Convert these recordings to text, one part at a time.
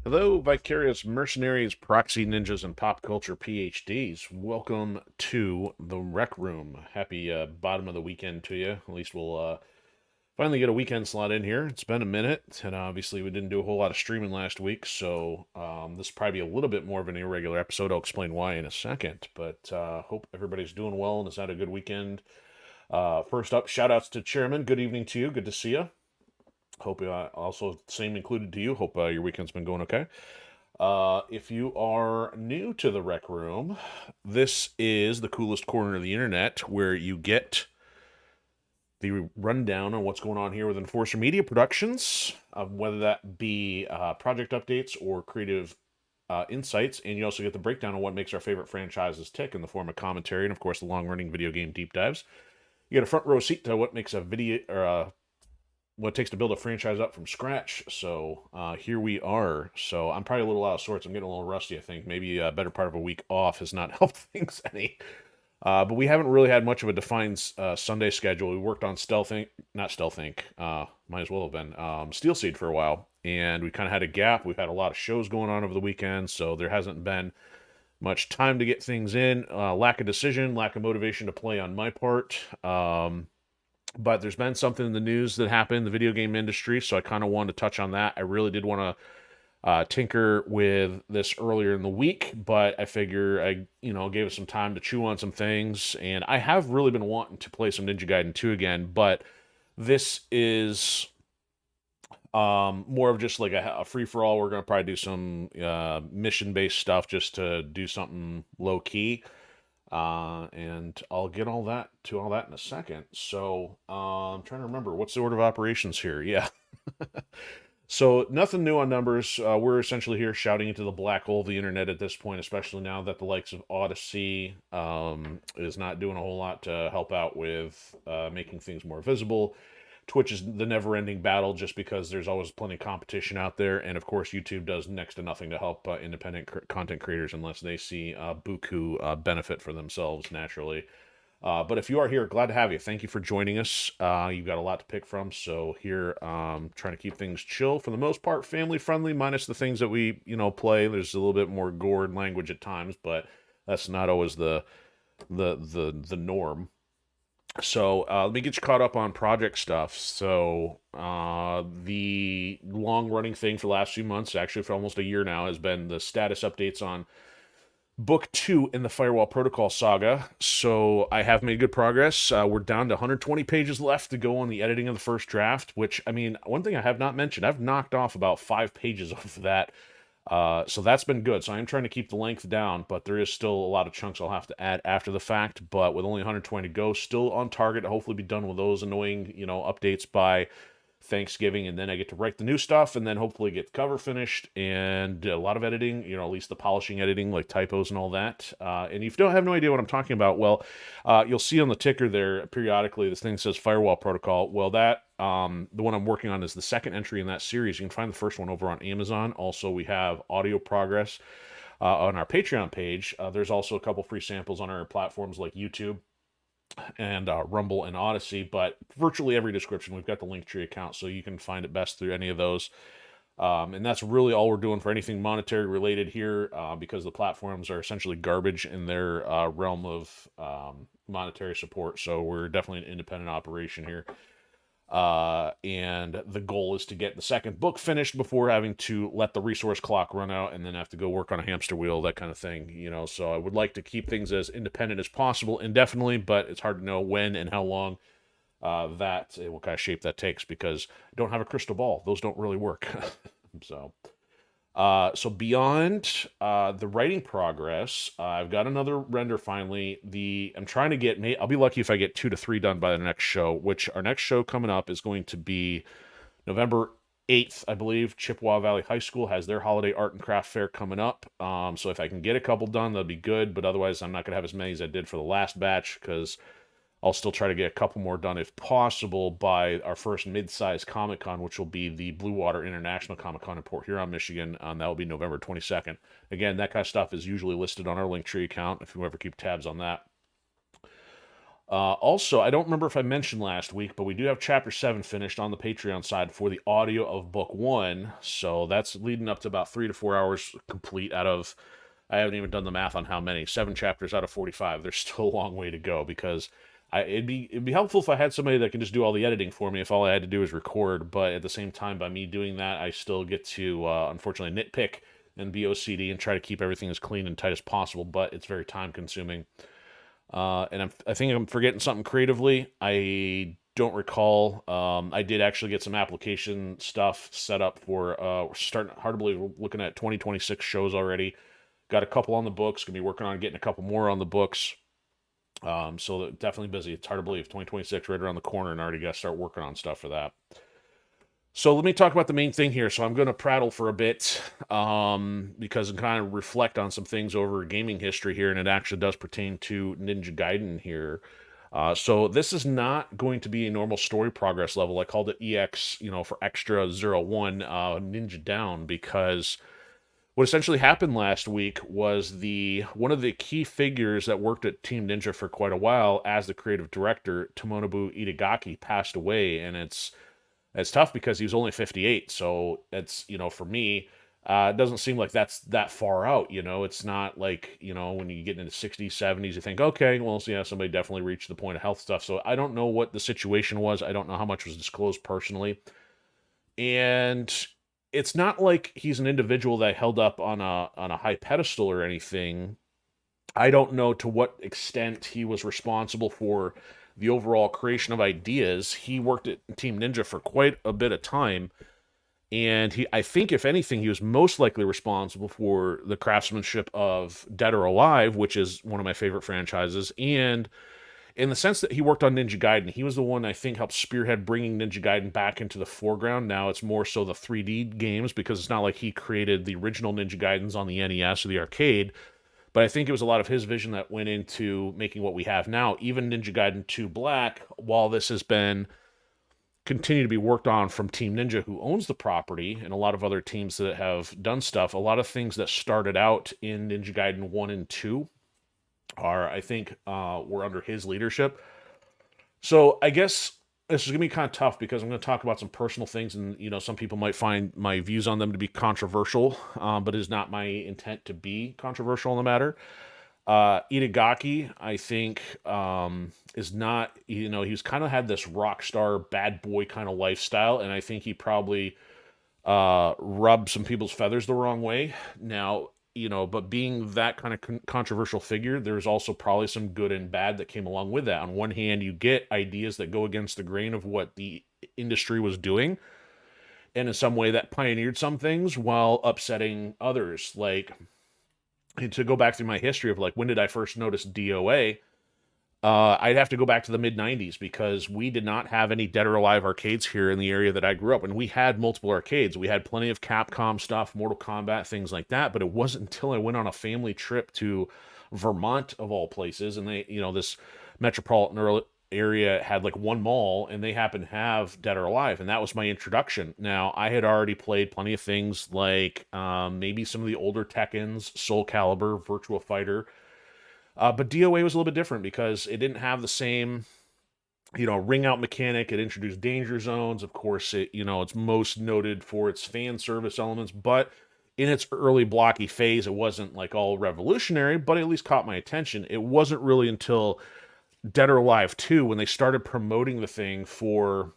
Hello, vicarious mercenaries, proxy ninjas, and pop culture PhDs. Welcome to the Rec Room. Happy bottom of the weekend to you. At least we'll finally get a weekend slot in here. It's been a minute, and obviously we didn't do a whole lot of streaming last week, so this will probably be a little bit more of an irregular episode. I'll explain why in a second, but hope everybody's doing well and has had a good weekend. First up, shout outs to Chairman. Good evening to you. Good to see you. Hope also same included to you. Hope your weekend's been going okay. If you are new to the Rec Room, this is the coolest corner of the internet where you get the rundown on what's going on here with Enforcer Media Productions, whether that be project updates or creative insights, and you also get the breakdown on what makes our favorite franchises tick in the form of commentary and, of course, the long-running video game deep dives. You get a front row seat to what makes a video or what it takes to build a franchise up from scratch. So here we are. So I'm probably a little out of sorts. I'm getting a little rusty, I think. Maybe a better part of a week off has not helped things any. But we haven't really had much of a defined Sunday schedule. We worked on not Stealth Inc. Might as well have been Steel Seed for a while. And we kind of had a gap. We've had a lot of shows going on over the weekend. So there hasn't been much time to get things in. Lack of decision, lack of motivation to play on my part. But there's been something in the news that happened in the video game industry, so I kind of wanted to touch on that. I really did want to tinker with this earlier in the week, but I figure I, gave us some time to chew on some things, and I have really been wanting to play some Ninja Gaiden 2 again, but this is more of just like a free-for-all. We're going to probably do some mission-based stuff just to do something low-key. And I'll get all that in a second. So I'm trying to remember what's the order of operations here. Yeah. So nothing new on numbers. We're essentially here shouting into the black hole of the internet at this point, especially now that the likes of Odysee is not doing a whole lot to help out with making things more visible. Twitch is the never-ending battle just because there's always plenty of competition out there, and of course YouTube does next to nothing to help independent content creators unless they see buku benefit for themselves naturally. But if you are here, glad to have you. Thank you for joining us. You've got a lot to pick from, so here trying to keep things chill for the most part, family friendly, minus the things that we play. There's a little bit more gore and language at times, but that's not always the norm. So let me get you caught up on project stuff. So the long-running thing for the last few months, actually for almost a year now, has been the status updates on Book 2 in the Firewall Protocol saga. So I have made good progress. We're down to 120 pages left to go on the editing of the first draft, which, I mean, one thing I have not mentioned, I've knocked off about 5 pages of that. So that's been good. So I'm trying to keep the length down, but there is still a lot of chunks I'll have to add after the fact. But with only 120 to go, still on target to hopefully be done with those annoying, updates by Thanksgiving, and then I get to write the new stuff, and then hopefully get the cover finished and a lot of editing, at least the polishing editing, like typos and all that. And if you don't have no idea what I'm talking about, well, you'll see on the ticker there periodically this thing says Firewall Protocol. Well, that the one I'm working on is the second entry in that series. You can find the first one over on Amazon. Also, we have audio progress on our Patreon page. There's also a couple free samples on our platforms like YouTube and Rumble and Odysee, but virtually every description we've got the Linktree account, so you can find it best through any of those. And that's really all we're doing for anything monetary related here, because the platforms are essentially garbage in their realm of monetary support. So we're definitely an independent operation here. And the goal is to get the second book finished before having to let the resource clock run out and then have to go work on a hamster wheel, that kind of thing, so I would like to keep things as independent as possible indefinitely, but it's hard to know when and how long what kind of shape that takes, because I don't have a crystal ball. Those don't really work. So beyond the writing progress, I've got another render finally. I'm trying to get, I'll be lucky if I get 2 to 3 done by the next show, which our next show coming up is going to be November 8th, I believe. Chippewa Valley High School has their holiday art and craft fair coming up. So if I can get a couple done, that'll be good, but otherwise I'm not going to have as many as I did for the last batch, because I'll still try to get a couple more done if possible by our first mid-sized Comic-Con, which will be the Blue Water International Comic-Con in Port Huron, Michigan. That will be November 22nd. Again, that kind of stuff is usually listed on our Linktree account if you ever keep tabs on that. Also, I don't remember if I mentioned last week, but we do have Chapter 7 finished on the Patreon side for the audio of Book 1. So that's leading up to about 3 to 4 hours complete out of, I haven't even done the math on how many, 7 chapters out of 45. There's still a long way to go because it'd be helpful if I had somebody that can just do all the editing for me if all I had to do is record. But at the same time, by me doing that, I still get to, unfortunately, nitpick and be OCD and try to keep everything as clean and tight as possible, but it's very time consuming. And I think I'm forgetting something creatively. I don't recall. I did actually get some application stuff set up for we're starting hard to believe we're looking at 2026 shows already. Got a couple on the books. Gonna be working on getting a couple more on the books. So definitely busy. It's hard to believe 2026 right around the corner, and I already got to start working on stuff for that. So let me talk about the main thing here. So I'm going to prattle for a bit because I'm kind of reflect on some things over gaming history here, and it actually does pertain to Ninja Gaiden here. So this is not going to be a normal story progress level. I called it EX, for extra 01 Ninja Down because what essentially happened last week was the one of the key figures that worked at Team Ninja for quite a while as the creative director, Tomonobu Itagaki, passed away, and it's tough because he was only 58. So it's, for me, it doesn't seem like that's that far out. It's not like, when you get into 60s, 70s, you think, okay, well, so yeah, somebody definitely reached the point of health stuff. So I don't know what the situation was. I don't know how much was disclosed personally. And it's not like he's an individual that I held up on a high pedestal or anything. I don't know to what extent he was responsible for the overall creation of ideas. He worked at Team Ninja for quite a bit of time, and I think, if anything, he was most likely responsible for the craftsmanship of Dead or Alive, which is one of my favorite franchises, and in the sense that he worked on Ninja Gaiden, he was the one I think helped spearhead bringing Ninja Gaiden back into the foreground. Now it's more so the 3D games because it's not like he created the original Ninja Gaidens on the NES or the arcade. But I think it was a lot of his vision that went into making what we have now. Even Ninja Gaiden 2 Black, while this has been continued to be worked on from Team Ninja, who owns the property, and a lot of other teams that have done stuff, a lot of things that started out in Ninja Gaiden 1 and 2 are, I think, were under his leadership. So I guess this is going to be kind of tough because I'm going to talk about some personal things, and some people might find my views on them to be controversial, but it is not my intent to be controversial in the matter. Itagaki, I think, is not, he's kind of had this rock star bad boy kind of lifestyle, and I think he probably rubbed some people's feathers the wrong way. Now, but being that kind of controversial figure, there's also probably some good and bad that came along with that. On one hand, you get ideas that go against the grain of what the industry was doing, and in some way that pioneered some things while upsetting others. Like, to go back through my history of, like, when did I first notice DOA? I'd have to go back to the mid 90s because we did not have any Dead or Alive arcades here in the area that I grew up. And we had multiple arcades. We had plenty of Capcom stuff, Mortal Kombat, things like that. But it wasn't until I went on a family trip to Vermont, of all places, and they, this metropolitan area had like one mall, and they happened to have Dead or Alive, and that was my introduction. Now, I had already played plenty of things like maybe some of the older Tekkens, Soul Calibur, Virtua Fighter. But DOA was a little bit different because it didn't have the same, ring out mechanic. It introduced danger zones. Of course, it's most noted for its fan service elements, but in its early blocky phase, it wasn't like all revolutionary, but it at least caught my attention. It wasn't really until Dead or Alive 2 when they started promoting the thing for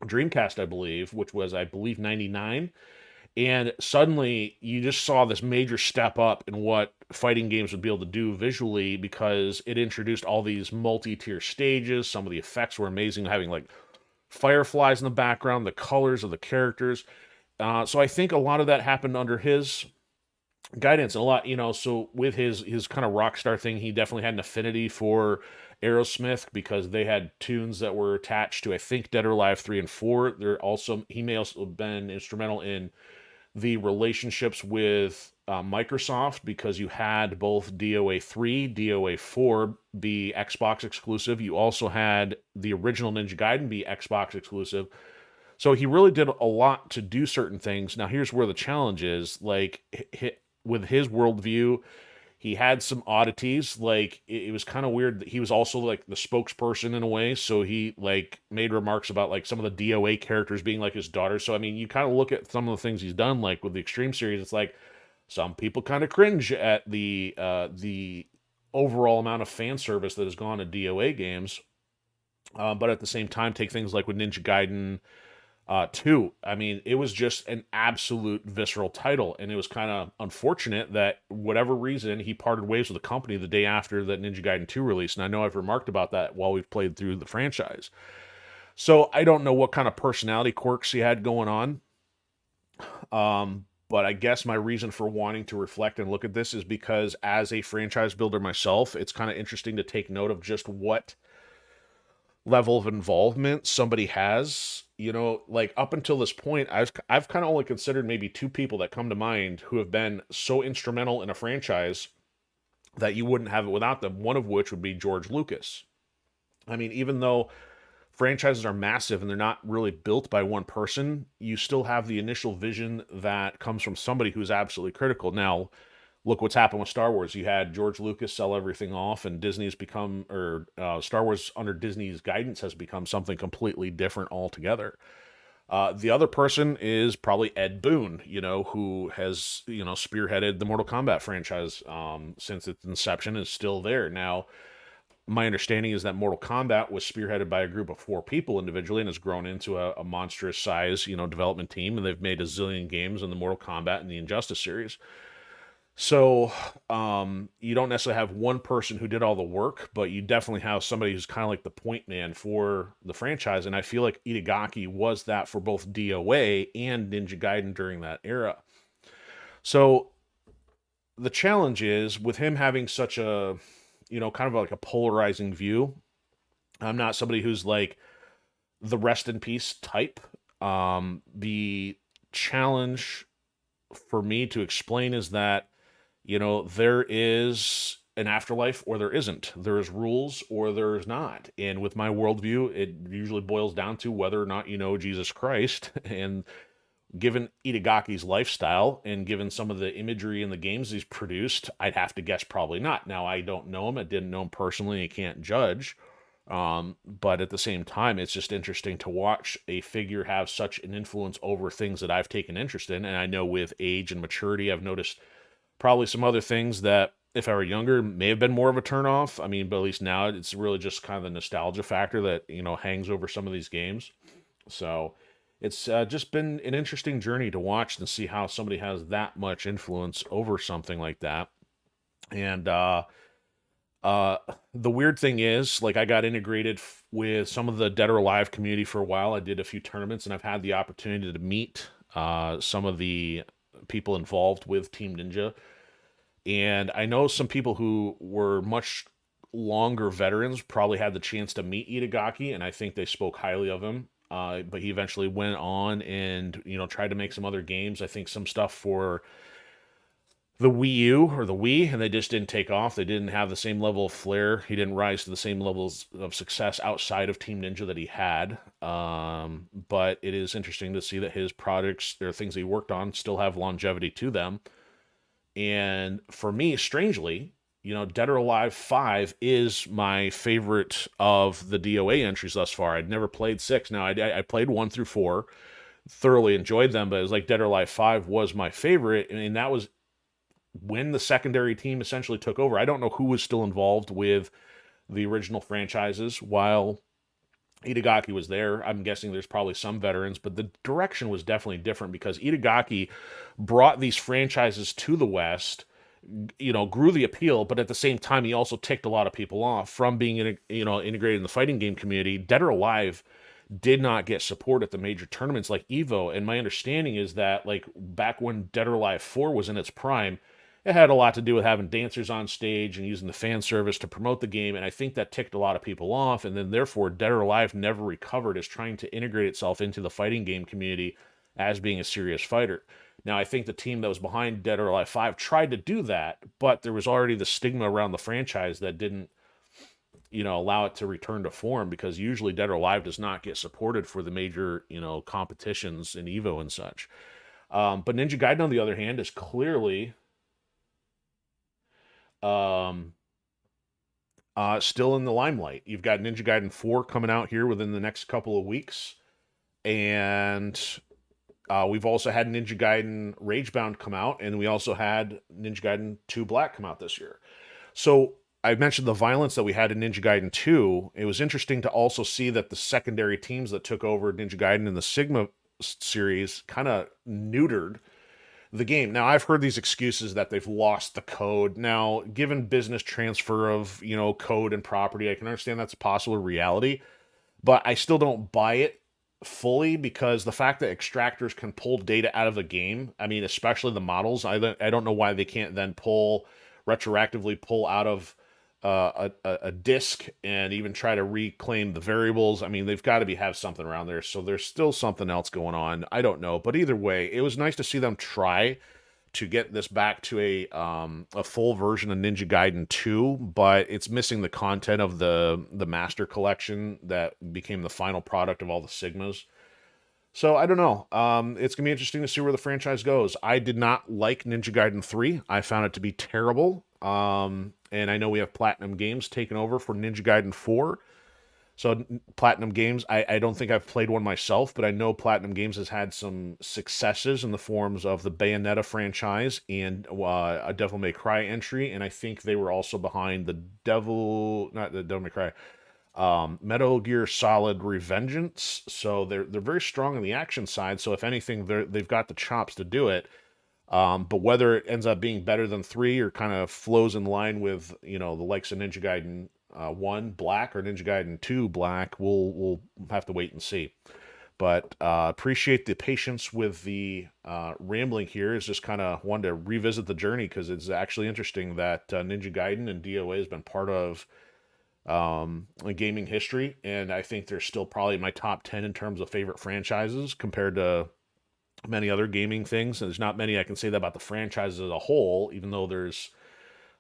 Dreamcast, I believe, which was, I believe, 99. And suddenly you just saw this major step up in what fighting games would be able to do visually because it introduced all these multi-tier stages. Some of the effects were amazing, having like fireflies in the background, the colors of the characters. So I think a lot of that happened under his guidance, and a lot, so with his kind of rock star thing, he definitely had an affinity for Aerosmith because they had tunes that were attached to, I think, Dead or Alive 3 and 4. He may also have been instrumental in the relationships with Microsoft because you had both DOA 3, DOA 4 be Xbox exclusive. You also had the original Ninja Gaiden be Xbox exclusive. So he really did a lot to do certain things. Now, here's where the challenge is. Like, with his worldview, He had some oddities, like it was kind of weird that he was also like the spokesperson in a way, so he like made remarks about like some of the DOA characters being like his daughters. So I mean, you kind of look at some of the things he's done, like with the Extreme series, it's like some people kind of cringe at the overall amount of fan service that has gone to DOA games. But at the same time, take things like with Ninja Gaiden 2. I mean, it was just an absolute visceral title, and it was kind of unfortunate that whatever reason he parted ways with the company the day after that Ninja Gaiden 2 released. And I know I've remarked about that while we've played through the franchise. So I don't know what kind of personality quirks he had going on. But I guess my reason for wanting to reflect and look at this is because as a franchise builder myself, it's kind of interesting to take note of just what level of involvement somebody has. You know, like up until this point, I've kind of only considered maybe two people that come to mind who have been so instrumental in a franchise that you wouldn't have it without them, one of which would be George Lucas. I mean, even though franchises are massive and they're not really built by one person, you still have the initial vision that comes from somebody who's absolutely critical. Now, look what's happened with Star Wars. You had George Lucas sell everything off, and Disney's become, or Star Wars under Disney's guidance has become something completely different altogether. The other person is probably Ed Boon, you know, who has, you know, spearheaded the Mortal Kombat franchise since its inception, is still there. Now, my understanding is that Mortal Kombat was spearheaded by a group of 4 people individually and has grown into a monstrous size, you know, development team, and they've made a zillion games in the Mortal Kombat and the Injustice series. So you don't necessarily have one person who did all the work, but you definitely have somebody who's kind of like the point man for the franchise. And I feel like Itagaki was that for both DOA and Ninja Gaiden during that era. So the challenge is with him having such a, you know, kind of like a polarizing view. I'm not somebody who's like the rest in peace type. The challenge for me to explain is that, you know, there is an afterlife or there isn't. There is rules or there's not. And with my worldview, it usually boils down to whether or not you know Jesus Christ. And given Itagaki's lifestyle and given some of the imagery in the games he's produced, I'd have to guess probably not. Now, I don't know him. I didn't know him personally. I can't judge. But at the same time, it's just interesting to watch a figure have such an influence over things that I've taken interest in. And I know with age and maturity, I've noticed probably some other things that if I were younger may have been more of a turnoff. I mean, but at least now it's really just kind of the nostalgia factor that, you know, hangs over some of these games. So it's just been an interesting journey to watch and see how somebody has that much influence over something like that. And the weird thing is, like, I got integrated with some of the Dead or Alive community for a while. I did a few tournaments, and I've had the opportunity to meet some of the people involved with Team Ninja. And I know some people who were much longer veterans probably had the chance to meet Itagaki, and I think they spoke highly of him. But he eventually went on and, you know, tried to make some other games. I think some stuff for the Wii U or the Wii, and they just didn't take off. They didn't have the same level of flair. He didn't rise to the same levels of success outside of Team Ninja that he had. But it is interesting to see that his projects or things he worked on still have longevity to them. And for me, strangely, you know, Dead or Alive 5 is my favorite of the DOA entries thus far. I'd never played 6. Now, I played 1 through 4, thoroughly enjoyed them, but it was like Dead or Alive 5 was my favorite, and that was when the secondary team essentially took over. I don't know who was still involved with the original franchises while Itagaki was there. I'm guessing there's probably some veterans, but the direction was definitely different because Itagaki brought these franchises to the West, you know, grew the appeal, but at the same time, he also ticked a lot of people off from being, you know, integrated in the fighting game community. Dead or Alive did not get support at the major tournaments like Evo, and my understanding is that, like, back when Dead or Alive 4 was in its prime, it had a lot to do with having dancers on stage and using the fan service to promote the game, and I think that ticked a lot of people off, and then therefore Dead or Alive never recovered as trying to integrate itself into the fighting game community as being a serious fighter. Now, I think the team that was behind Dead or Alive 5 tried to do that, but there was already the stigma around the franchise that didn't, you know, allow it to return to form, because usually Dead or Alive does not get supported for the major, you know, competitions in Evo and such. But Ninja Gaiden, on the other hand, is clearly Um, Still in the limelight. You've got Ninja Gaiden 4 coming out here within the next couple of weeks. And we've also had Ninja Gaiden Ragebound come out, and we also had Ninja Gaiden 2 Black come out this year. So I mentioned the violence that we had in Ninja Gaiden 2. It was interesting to also see that the secondary teams that took over Ninja Gaiden in the Sigma series kind of neutered the game. Now, I've heard these excuses that they've lost the code. Now, given business transfer of, code and property, I can understand that's a possible reality, but I still don't buy it fully because the fact that extractors can pull data out of the game, I mean, especially the models, I don't know why they can't then retroactively pull out of a disk and even try to reclaim the variables. I mean, they've got to have something around there. So there's still something else going on. I don't know, but either way, it was nice to see them try to get this back to a full version of Ninja Gaiden 2, but it's missing the content of the Master Collection that became the final product of all the Sigmas. So I don't know. It's gonna be interesting to see where the franchise goes. I did not like Ninja Gaiden 3. I found it to be terrible. And I know we have Platinum Games taking over for Ninja Gaiden 4. So Platinum Games, I don't think I've played one myself, but I know Platinum Games has had some successes in the forms of the Bayonetta franchise and a Devil May Cry entry, and I think they were also behind not the Devil May Cry, Metal Gear Solid Revengeance. So they're very strong on the action side. So if anything, they've got the chops to do it. But whether it ends up being better than 3 or kind of flows in line with the likes of Ninja Gaiden 1 Black or Ninja Gaiden 2 Black, we'll have to wait and see. But appreciate the patience with the rambling here. Is just kind of wanted to revisit the journey because it's actually interesting that Ninja Gaiden and DOA has been part of gaming history, and I think they're still probably my top 10 in terms of favorite franchises compared to many other gaming things. And there's not many I can say that about the franchises as a whole, even though there's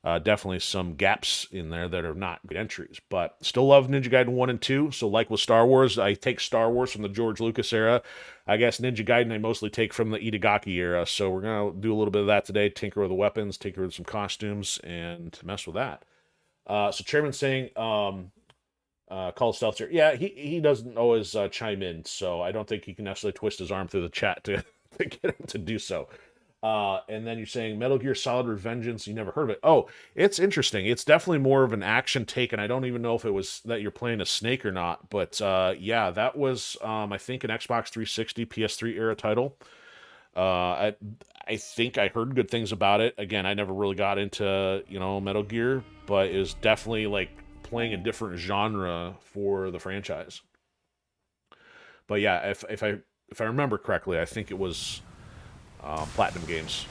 definitely some gaps in there that are not good entries. But still love Ninja Gaiden 1 and 2. So like with Star Wars, I take Star Wars from the George Lucas era. I guess Ninja Gaiden I mostly take from the Itagaki era. So we're going to do a little bit of that today, tinker with the weapons, tinker with some costumes, and mess with that. So Chairman saying, call stealth here. Yeah, he doesn't always chime in, so I don't think he can necessarily twist his arm through the chat to get him to do so. And then you're saying Metal Gear Solid Revengeance, you never heard of it. Oh, it's interesting. It's definitely more of an action take, and I don't even know if it was that you're playing a Snake or not, but yeah, that was, I think, an Xbox 360, PS3 era title. I think I heard good things about it. Again, I never really got into, Metal Gear, but it was definitely like playing a different genre for the franchise. But yeah, if I remember correctly, I think it was Platinum Games.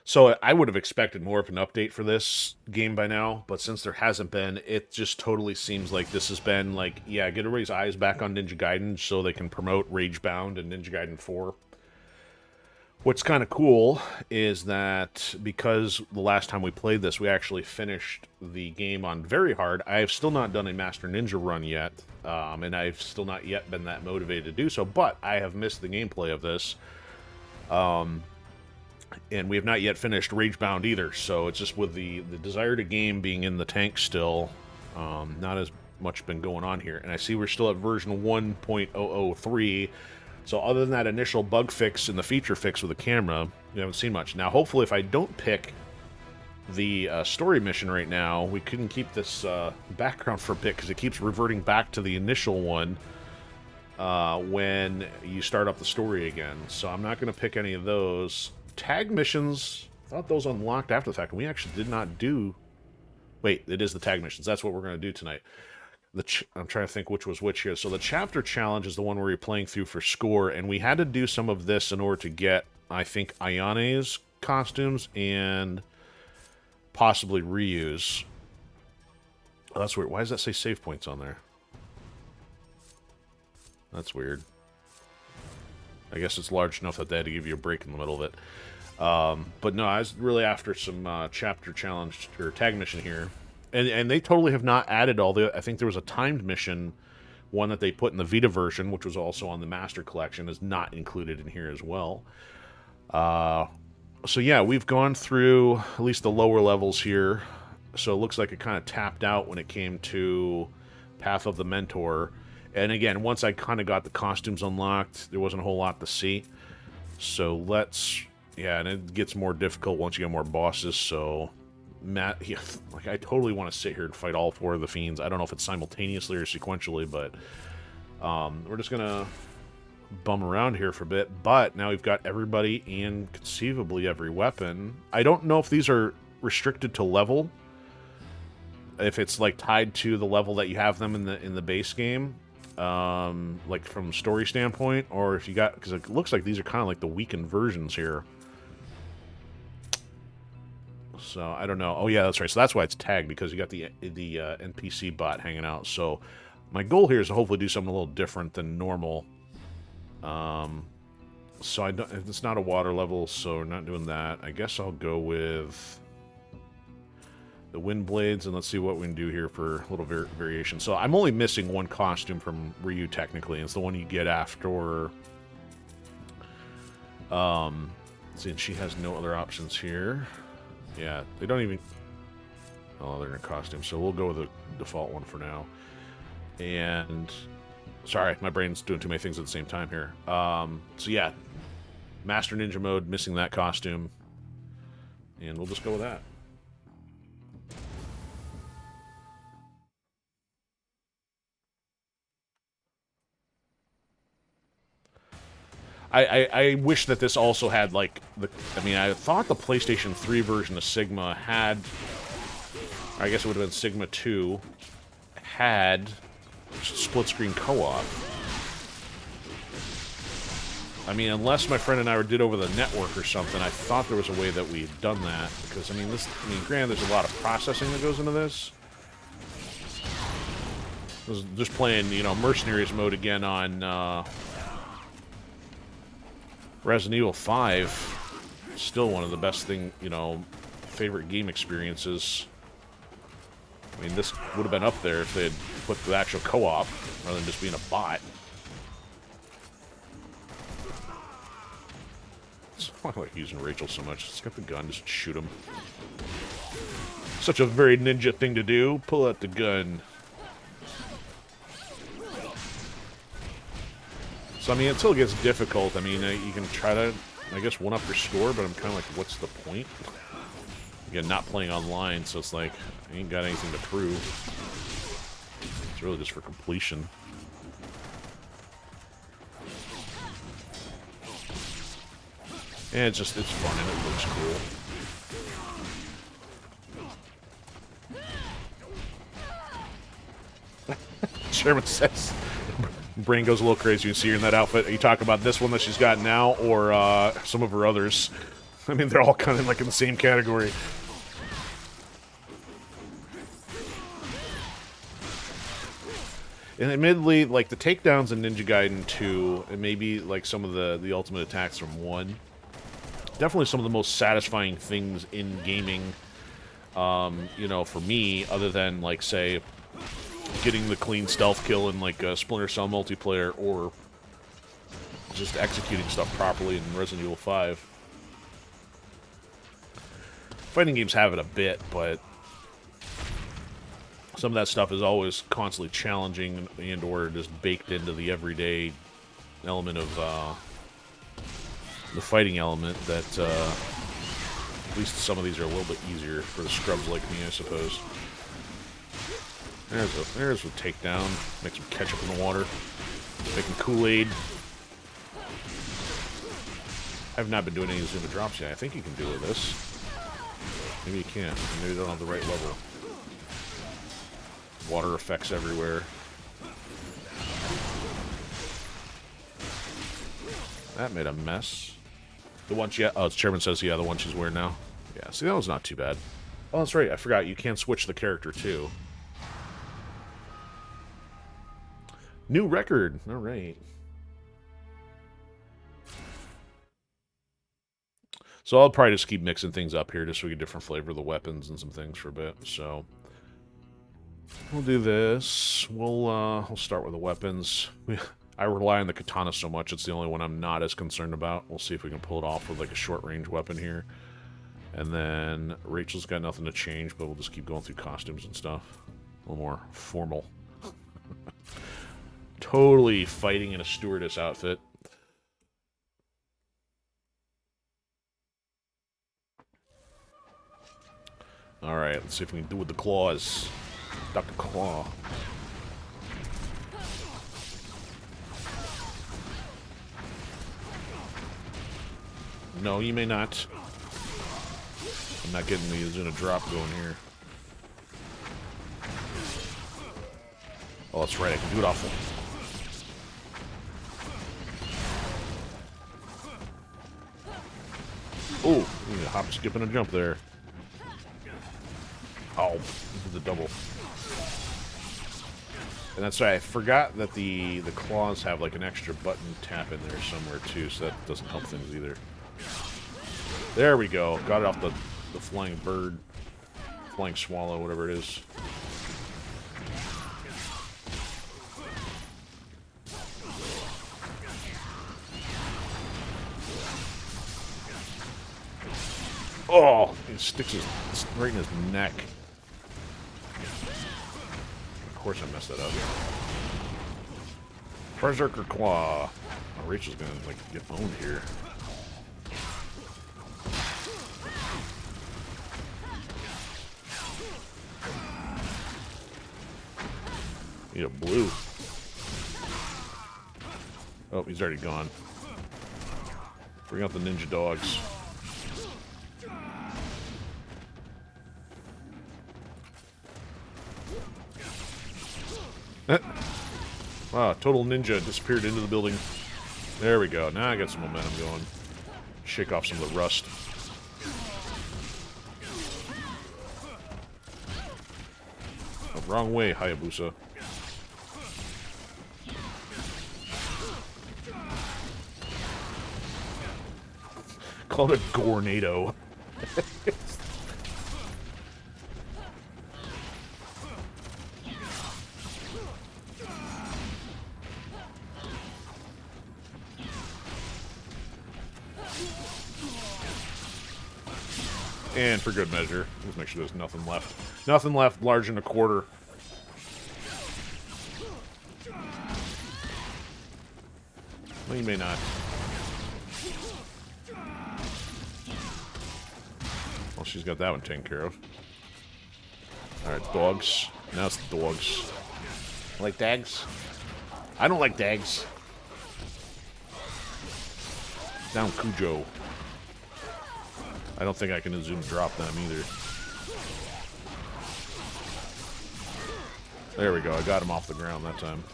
So I would have expected more of an update for this game by now, but since there hasn't been, it just totally seems like this has been like, yeah, get everybody's eyes back on Ninja Gaiden so they can promote Ragebound and Ninja Gaiden 4. What's kind of cool is that because the last time we played this, we actually finished the game on very hard. I have still not done a Master Ninja run yet, and I've still not yet been that motivated to do so, but I have missed the gameplay of this. And we have not yet finished Ragebound either, so it's just with the desire to game being in the tank still, not as much been going on here. And I see we're still at version 1.003, so other than that initial bug fix and the feature fix with the camera, we haven't seen much. Now, hopefully, if I don't pick the story mission right now, we couldn't keep this background for a bit, because it keeps reverting back to the initial one when you start up the story again. So I'm not going to pick any of those. Tag missions, I thought those unlocked after the fact, and we actually did not do... Wait, it is the tag missions. That's what we're going to do tonight. I'm trying to think which was which here. So the chapter challenge is the one where you're playing through for score, and we had to do some of this in order to get, I think, Ayane's costumes and possibly Ryu's. Oh, that's weird. Why does that say save points on there? That's weird. I guess it's large enough that they had to give you a break in the middle of it. But no, I was really after some chapter challenge or tag mission here. And they totally have not added all the... I think there was a timed mission, one that they put in the Vita version, which was also on the Master Collection, is not included in here as well. So yeah, we've gone through at least the lower levels here. So it looks like it kind of tapped out when it came to Path of the Mentor. And again, once I kind of got the costumes unlocked, there wasn't a whole lot to see. So let's... Yeah, and it gets more difficult once you get more bosses, so... Matt, yeah, like, I totally want to sit here and fight all 4 of the fiends. I don't know if it's simultaneously or sequentially, but... we're just gonna bum around here for a bit. But now we've got everybody and conceivably every weapon. I don't know if these are restricted to level. If it's, like, tied to the level that you have them in the base game. Like, from story standpoint. Or if you got... Because it looks like these are kind of like the weakened versions here. So, I don't know. Oh, yeah, that's right. So that's why it's tagged, because you got the NPC bot hanging out. So, my goal here is to hopefully do something a little different than normal. So, it's not a water level, so we're not doing that. I guess I'll go with the wind blades, and let's see what we can do here for a little variation. So, I'm only missing one costume from Ryu, technically. And it's the one you get after... see, and she has no other options here. Yeah, they don't even... Oh, they're in a costume, so we'll go with the default one for now. And... Sorry, my brain's doing too many things at the same time here. So yeah, Master Ninja mode, missing that costume. And we'll just go with that. I wish that this also had, like, I mean, I thought the PlayStation 3 version of Sigma had... I guess it would have been Sigma 2. Had split-screen co-op. I mean, unless my friend and I did over the network or something, I thought there was a way that we had done that. Because, I mean, granted, there's a lot of processing that goes into this. I was just playing, you know, Mercenaries mode again on... Resident Evil 5, still one of the best favorite game experiences. I mean, this would have been up there if they had put the actual co-op, rather than just being a bot. I like using Rachel so much. Just got the gun, just shoot him. Such a very ninja thing to do. Pull out the gun. So, I mean, until it gets difficult, I mean, you can try to, I guess, one-up your score, but I'm kind of like, what's the point? Again, not playing online, so it's like, I ain't got anything to prove. It's really just for completion. And it's fun and it looks cool. Sherman says... Brain goes a little crazy. You see her in that outfit. Are you talking about this one that she's got now, or some of her others? I mean, they're all kind of like in the same category. And admittedly, like the takedowns in Ninja Gaiden 2, and maybe like some of the ultimate attacks from 1, definitely some of the most satisfying things in gaming. You know, for me, other than like say, getting the clean stealth kill in like Splinter Cell multiplayer, or just executing stuff properly in Resident Evil 5. Fighting games have it a bit, but some of that stuff is always constantly challenging and or just baked into the everyday element of the fighting element that at least some of these are a little bit easier for the scrubs like me, I suppose. There's a takedown. Make some ketchup in the water. Making Kool-Aid. I have not been doing any Zuma drops yet. I think you can do with this. Maybe you can't. Maybe you don't have the right level. Water effects everywhere. That made a mess. The one she... Oh, Chairman says, yeah, the one she's wearing now. Yeah, see, that was not too bad. Oh, that's right. I forgot. You can switch the character, too. New record. All right. So I'll probably just keep mixing things up here just so we get different flavor of the weapons and some things for a bit. So we'll do this. We'll start with the weapons. I rely on the katana so much, it's the only one I'm not as concerned about. We'll see if we can pull it off with like a short-range weapon here. And then Rachel's got nothing to change, but we'll just keep going through costumes and stuff. A little more formal. Totally fighting in a stewardess outfit. Alright, let's see if we can do with the claws. Dr. Claw. No, you may not. I'm not getting the Izuna drop going here. Oh, that's right, I can do it off the... Oh, you need to hop, skip, and a jump there. Oh, this is a double. And that's right, I forgot that the claws have like an extra button tap in there somewhere too, so that doesn't help things either. There we go. Got it off the flying bird. Flying swallow, whatever it is. Oh! He sticks his right in his neck. Of course I messed that up. Berserker Claw. Oh, Rachel's gonna, like, get owned here. Need a blue. Oh, he's already gone. Bring out the ninja dogs. Wow, total ninja disappeared into the building. There we go. Now I got some momentum going. Shake off some of the rust. Oh, wrong way, Hayabusa. Called it Gornado. And for good measure, let's make sure there's nothing left. Nothing left large in a quarter. Well, you may not. Well, she's got that one taken care of. Alright, dogs. Now it's the dogs. Like dags? I don't like dags. Down Cujo. I don't think I can zoom drop them either. There we go, I got him off the ground that time.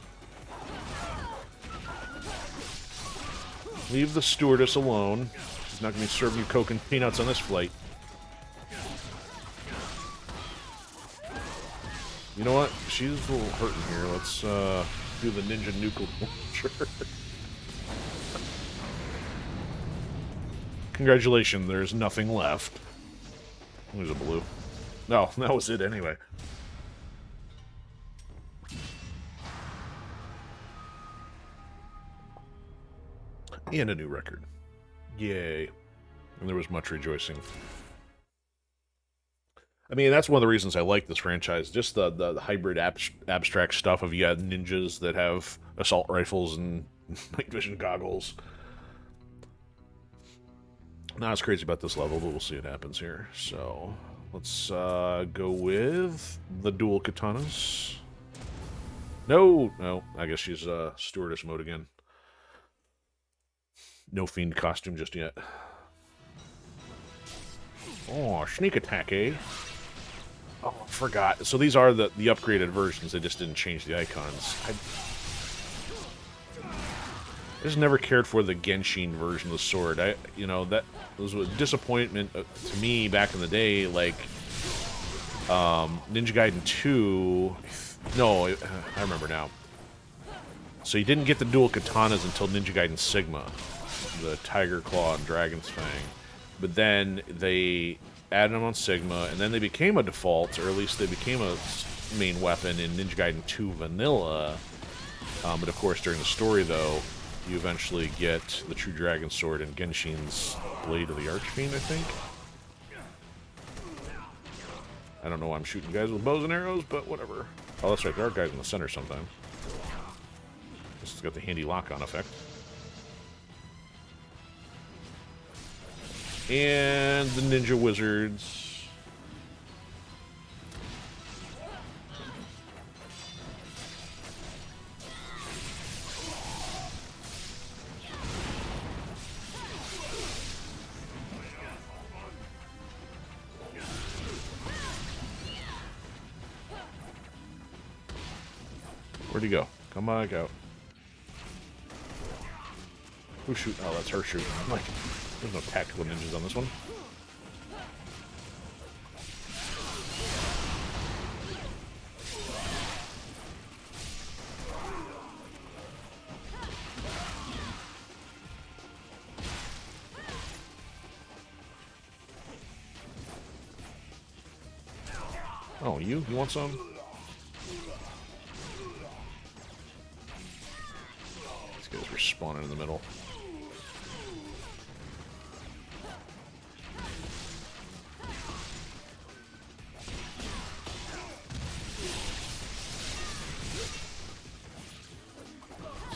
Leave the stewardess alone. She's not going to be serving you Coke and peanuts on this flight. You know what? She's a little hurting here. Let's do the ninja nuke launcher. Congratulations, there's nothing left. There's a blue. No, that was it anyway. And a new record. Yay. And there was much rejoicing. I mean, that's one of the reasons I like this franchise. Just the hybrid abstract stuff of you got ninjas that have assault rifles and night vision goggles. Not as crazy about this level, but we'll see what happens here. So, let's go with the dual katanas. No, I guess she's stewardess mode again. No fiend costume just yet. Oh, sneak attack, eh? Oh, I forgot. So these are the upgraded versions. They just didn't change the icons. I just never cared for the Genshin version of the sword. That was a disappointment to me back in the day. Like Ninja Gaiden 2. No, I remember now. So you didn't get the dual katanas until Ninja Gaiden Sigma, the Tiger Claw and Dragon's Fang. but then they added them on Sigma, and then they became a default, or at least they became a main weapon in Ninja Gaiden 2 Vanilla. But of course, during the story, though, you eventually get the True Dragon Sword and Genshin's Blade of the Archfiend, I think. I don't know why I'm shooting guys with bows and arrows, but whatever. Oh, that's right, there are guys in the center sometimes. This has got the handy lock-on effect. And the Ninja Wizards. Where'd he go? Come back out. Who's shooting? Oh, that's her shooting. I'm like, there's no tactical ninjas on this one. Oh, you? You want some? These guys are spawning in the middle.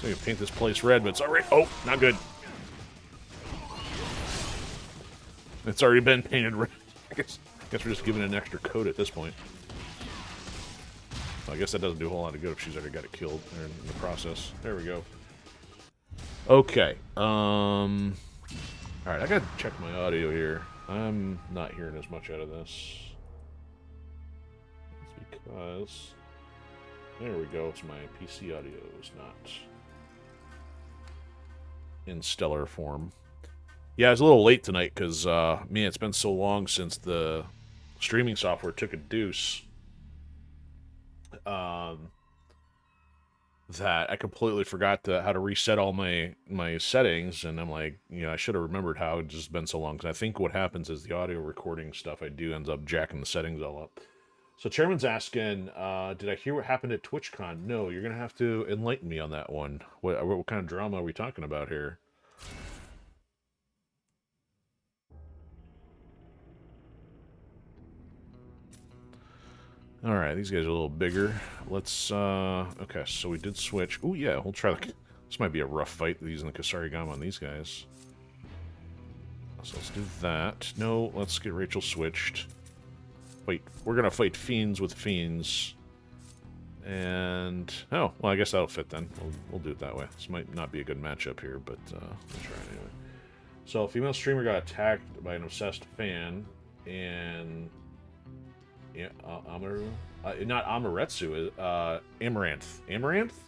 So you paint this place red, but it's already... Oh, not good. It's already been painted red. I guess we're just giving it an extra coat at this point. Well, I guess that doesn't do a whole lot of good if she's already got it killed in the process. There we go. Okay. Alright, I gotta check my audio here. I'm not hearing as much out of this. It's because... There we go. It's my PC audio is not in stellar form. Yeah, I was a little late tonight because, man, it's been so long since the streaming software took a deuce that I completely forgot how to reset all my settings, and I'm like, you know, I should have remembered how. It's just been so long, because I think what happens is the audio recording stuff I do ends up jacking the settings all up. So Chairman's asking, did I hear what happened at TwitchCon? No, you're going to have to enlighten me on that one. What kind of drama are we talking about here? Alright, these guys are a little bigger. Let's, okay, so we did switch. Oh yeah, we'll try the... This might be a rough fight, using the Kasarigama on these guys. So let's do that. No, let's get Rachel switched. Wait, we're gonna fight fiends with fiends. And... Oh, well, I guess that'll fit then. We'll do it that way. This might not be a good matchup here, but, we'll try anyway. So, a female streamer got attacked by an obsessed fan, and... Yeah, Amaru? Not Amaretsu, Amaranth. Amaranth?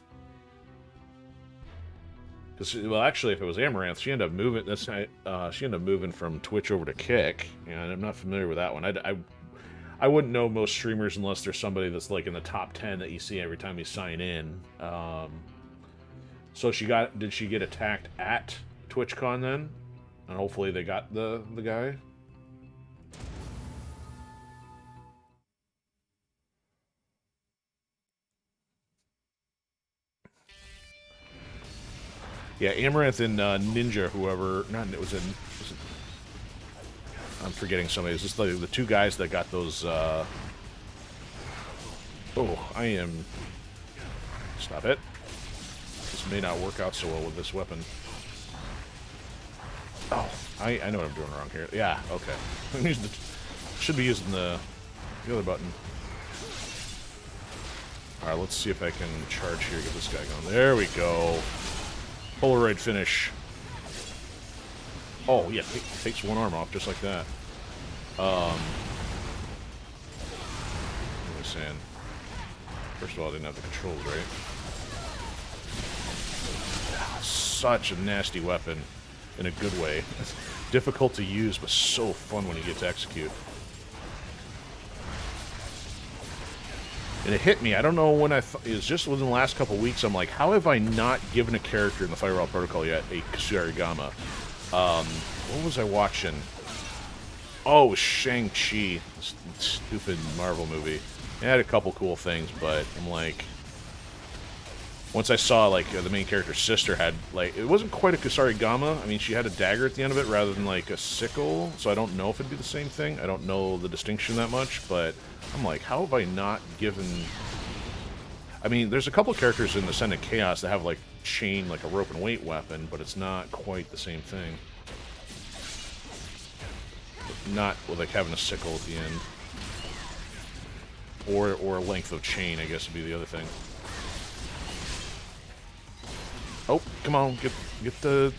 Because, well, actually, if it was Amaranth, she ended up moving. She ended up moving from Twitch over to Kick, and I'm not familiar with that one. I wouldn't know most streamers unless there's somebody that's like in the top 10 that you see every time you sign in. So did she get attacked at TwitchCon then? And hopefully they got the guy. Yeah, Amaranth and Ninja, whoever... I'm forgetting somebody. It's just like the two guys that got those... Oh, I am... Stop it. This may not work out so well with this weapon. Oh, I know what I'm doing wrong here. Yeah, okay. Should be using the other button. Alright, let's see if I can charge here, get this guy going. There we go. Polaroid finish. Oh, yeah, takes one arm off just like that. What am I saying? First of all, I didn't have the controls right. Such a nasty weapon in a good way. Difficult to use, but so fun when you get to execute. And it hit me. I don't know when it was just within the last couple weeks. I'm like, how have I not given a character in the Firewall Protocol yet a Kasarigama? What was I watching? Oh, Shang-Chi. Stupid Marvel movie. It had a couple cool things, but I'm like... Once I saw, like, the main character's sister had, like... It wasn't quite a Kusarigama. I mean, she had a dagger at the end of it rather than, like, a sickle. So I don't know if it'd be the same thing. I don't know the distinction that much, but... I'm like, how have I not given... I mean, there's a couple characters in Ascendant Chaos that have, like, chain, like a rope and weight weapon, but it's not quite the same thing. Not with, like, having a sickle at the end. Or a length of chain, I guess, would be the other thing. Oh, come on, get the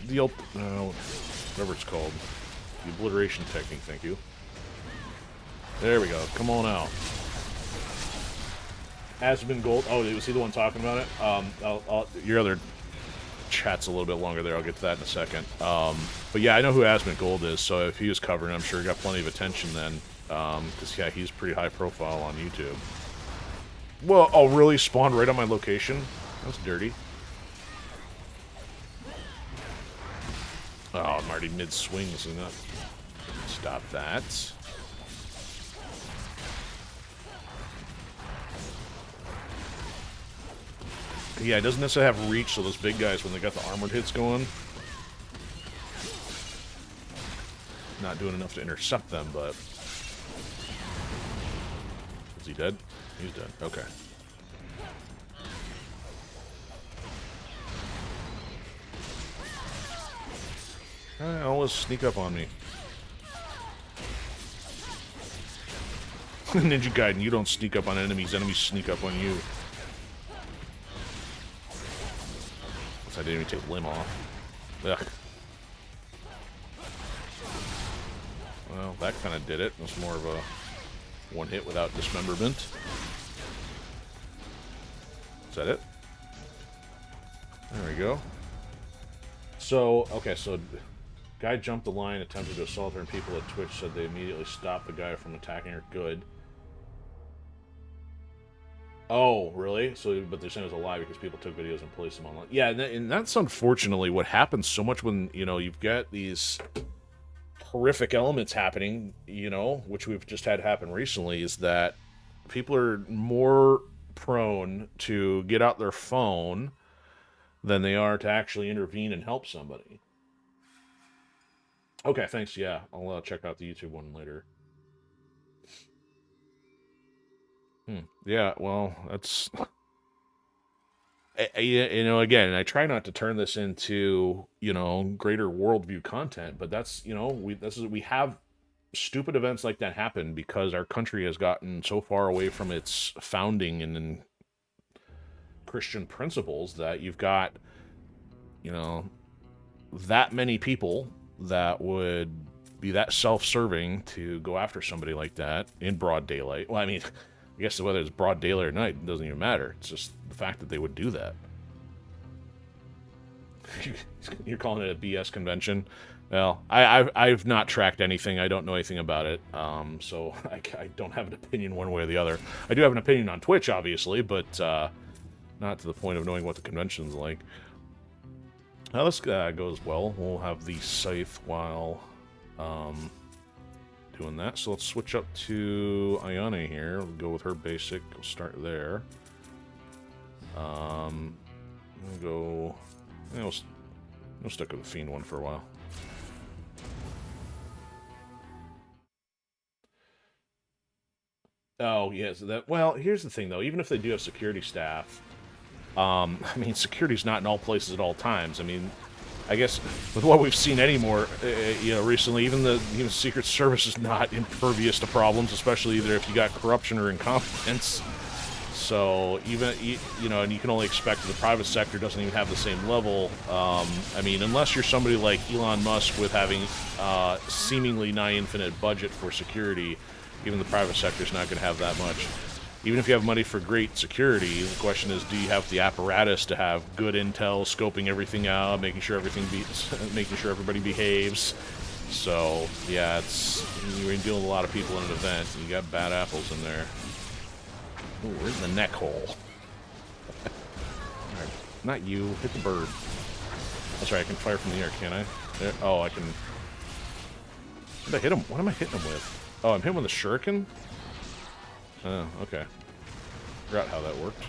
whatever it's called. The obliteration technique, thank you. There we go, come on out. Aspen Gold, oh, was he the one talking about it? Your other chat's a little bit longer there, I'll get to that in a second. But yeah, I know who Aspen Gold is, so if he was covering, I'm sure he got plenty of attention then. Because, yeah, he's pretty high profile on YouTube. Well, oh, really? Spawned right on my location? That's dirty. Oh, I'm already mid-swing, isn't it? Stop that. Yeah, it doesn't necessarily have reach, so those big guys, when they got the armored hits going, not doing enough to intercept them, but... Is he dead? He's dead. Okay. Always sneak up on me. Ninja Gaiden, you don't sneak up on enemies. Enemies sneak up on you. I didn't even take limb off. Ugh. Well, that kind of did it. It was more of a one hit without dismemberment. Is that it? There we go. So, okay, so guy jumped the line, attempted to assault her, and people at Twitch said they immediately stopped the guy from attacking her. Good. Oh, really? So, but they're saying it was a lie because people took videos and placed them online. Yeah, and that's unfortunately what happens so much when, you know, you've got these horrific elements happening, you know, which we've just had happen recently, is that people are more prone to get out their phone than they are to actually intervene and help somebody. Okay, thanks. Yeah, I'll check out the YouTube one later. Yeah, well, that's... you know, again, I try not to turn this into, you know, greater worldview content, but that's, you know, we have stupid events like that happen because our country has gotten so far away from its founding and Christian principles that you've got, you know, that many people that would be that self-serving to go after somebody like that in broad daylight. Well, I mean... I guess whether it's broad daylight or night, it doesn't even matter. It's just the fact that they would do that. You're calling it a BS convention? Well, I've not tracked anything. I don't know anything about it. So I don't have an opinion one way or the other. I do have an opinion on Twitch, obviously, but not to the point of knowing what the convention's like. Now, this goes well. We'll have the scythe while... doing that. So let's switch up to Ayane here. We'll go with her basic. We'll start there. We'll go... We'll stick with the Fiend one for a while. Oh, yes. That, well, here's the thing, though. Even if they do have security staff, I mean, security's not in all places at all times. I mean... I guess with what we've seen anymore, you know, recently, even the Secret Service is not impervious to problems, especially either if you got corruption or incompetence. So even, you know, and you can only expect that the private sector doesn't even have the same level. I mean, unless you're somebody like Elon Musk with having seemingly nigh infinite budget for security, even the private sector is not going to have that much. Even if you have money for great security, the question is, do you have the apparatus to have good intel, scoping everything out, making sure making sure everybody behaves? So, yeah, you're dealing with a lot of people in an event, and you got bad apples in there. Ooh, we're in the neck hole. Alright, not you, hit the bird. That's right, I can fire from the air, can't I? There, oh, I can... What did I hit him? What am I hitting him with? Oh, I'm hitting with a shuriken? Oh, okay. Forgot how that worked.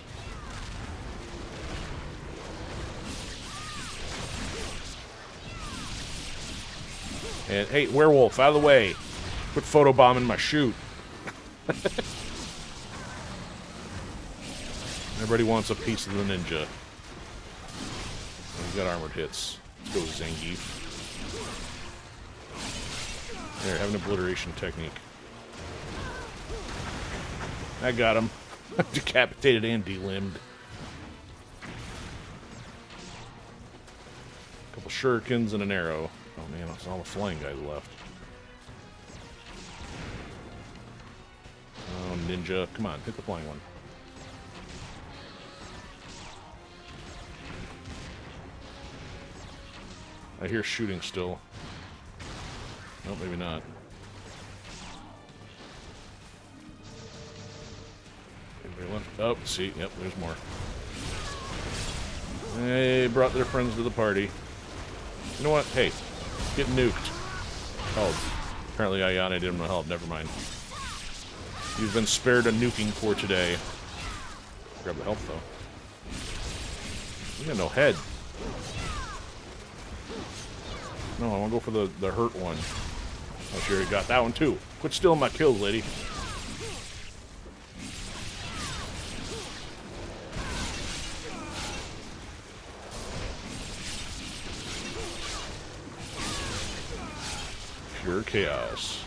And, hey, werewolf, out of the way. Quit photobombing my shoot. Everybody wants a piece of the ninja. He's got armored hits. Let's go Zangief. There, have an obliteration technique. I got him. Decapitated and delimbed. A couple shurikens and an arrow. Oh man, that's all the flying guys left. Oh, ninja. Come on, hit the flying one. I hear shooting still. Nope, maybe not. Anybody left? Oh, see, yep, there's more. They brought their friends to the party. You know what? Hey, get nuked. Oh, apparently Ayane didn't want to help. Never mind. You've been spared a nuking for today. Grab the health, though. You got no head. No, I want to go for the hurt one. Oh, she already got that one, too. Quit stealing my kills, lady. Pure chaos.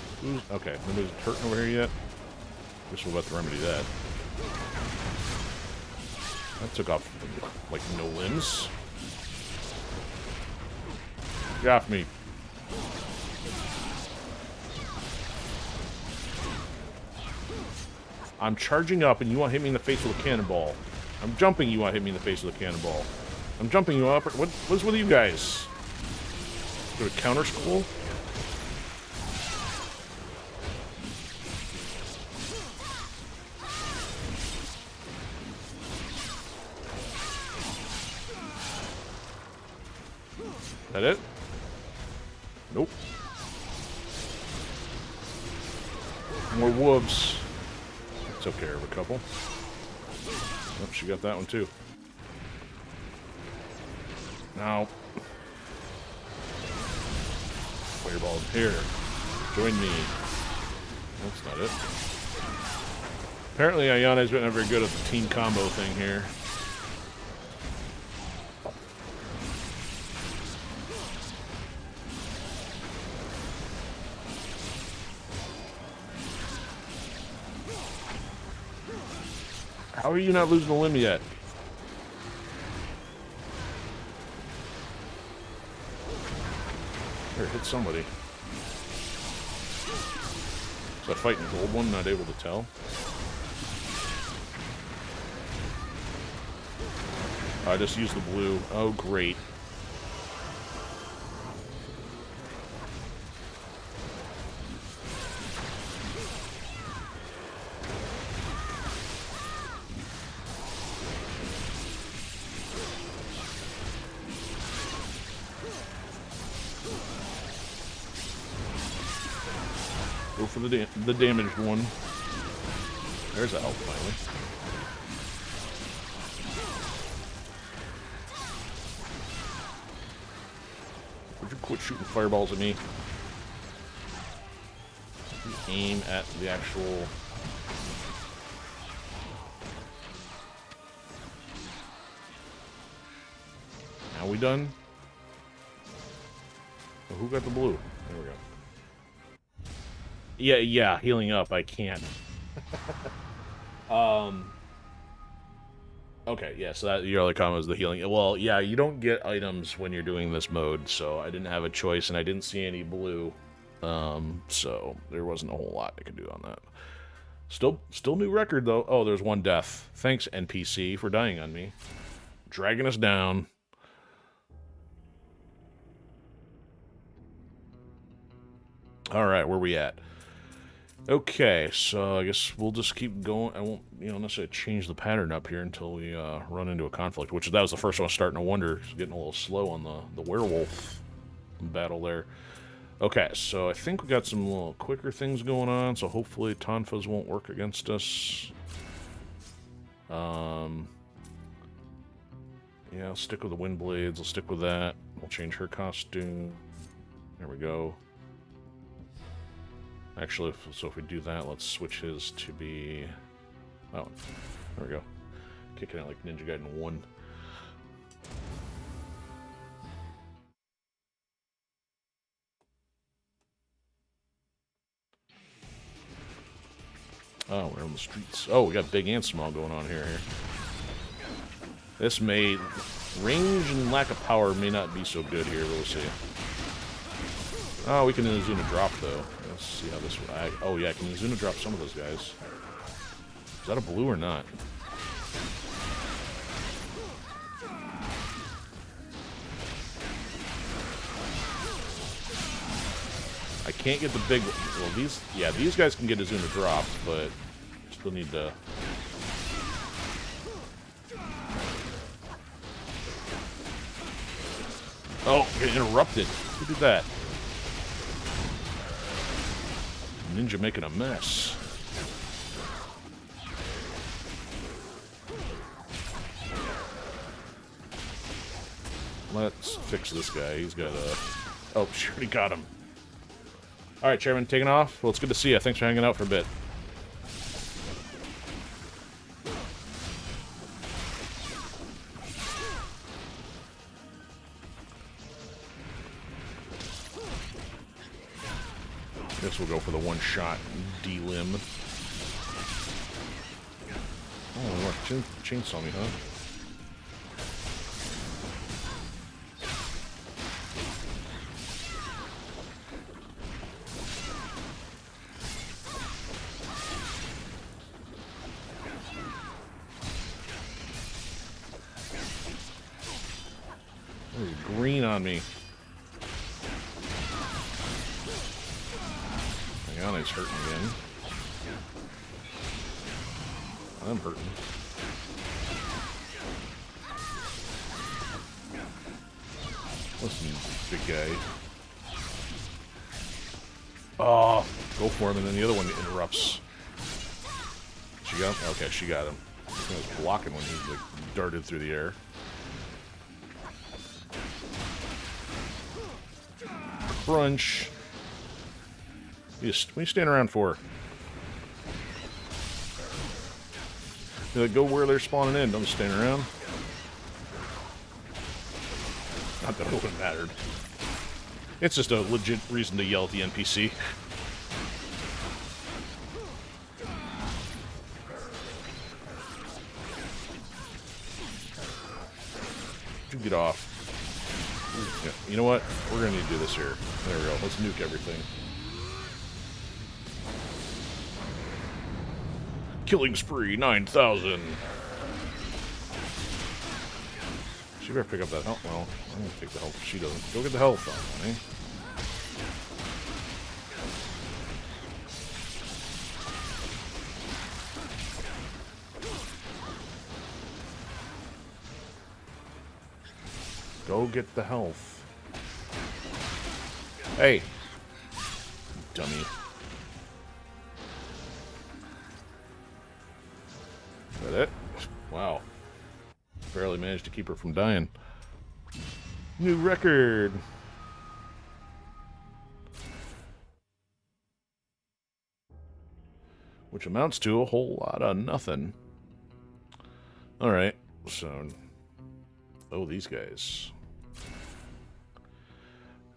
Okay, nobody's hurting over here yet. Guess we're about to remedy that. That took off, like, no limbs. Get off me. I'm charging up and you want to hit me in the face with a cannonball. I'm jumping, you want to hit me in the face with a cannonball. I'm jumping you up. What's with you guys? Go to counter school? That it? Nope. More wolves. Took care of a couple. Oh, she got that one too. Now, fireball here. Join me. That's not it. Apparently, Ayane's been very good at the team combo thing here. How are you not losing a limb yet? Here, hit somebody. Is that fighting gold one? Not able to tell. I just used the blue. Oh, great. Go for the damaged one. There's a health finally. Would you quit shooting fireballs at me? Aim at the actual... Now we done? Oh, who got the blue? There we go. Yeah, healing up, I can't. Okay, yeah, so that, your other comment was the healing. Well, yeah, you don't get items when you're doing this mode, so I didn't have a choice, and I didn't see any blue. So there wasn't a whole lot I could do on that. Still new record, though. Oh, there's one death. Thanks, NPC, for dying on me. Dragging us down. Alright, where we at? Okay, so I guess we'll just keep going. I won't, necessarily change the pattern up here until we run into a conflict, which that was the first one I was starting to wonder. It's getting a little slow on the werewolf battle there. Okay, so I think we got some little quicker things going on, so hopefully Tonfas won't work against us. Yeah, I'll stick with the Wind Blades. I'll stick with that. We'll change her costume. There we go. Actually, so if we do that, let's switch his to be... Oh, there we go. Kicking out like Ninja Gaiden 1. Oh, we're on the streets. Oh, we got big and small going on here. This may... Range and lack of power may not be so good here, we'll see. Oh, we can Inazuna drop, though. Let's see how this... oh, yeah, I can Inazuna drop some of those guys. Is that a blue or not? I can't get the big... Well, these... Yeah, these guys can get Inazuna dropped, but... Still need to... Oh, get interrupted. Who did that? Ninja making a mess. Let's fix this guy. He's got a... Oh, she already got him. Alright, Chairman, taking off. Well, it's good to see you. Thanks for hanging out for a bit. Guess we'll go for the one-shot D-limb. Oh, look, chainsaw me, huh? There's green on me. He's hurting again. I'm hurting. Listen, big guy. Oh, go for him, and then the other one interrupts. She got him? Okay, she got him. I was blocking when he like darted through the air. Crunch. What are you standing around for? You're like, go where they're spawning in. Don't stand around. Not that it would have mattered. It's just a legit reason to yell at the NPC. You get off. Yeah, you know what? We're gonna need to do this here. There we go. Let's nuke everything. Killing spree, 9,000. She better pick up that health. Well, I'm gonna take the health if she doesn't. Go get the health on, honey. Go get the health. Hey. Dummy. Is that it? Wow. Barely managed to keep her from dying. New record! Which amounts to a whole lot of nothing. Alright, so... Oh, these guys.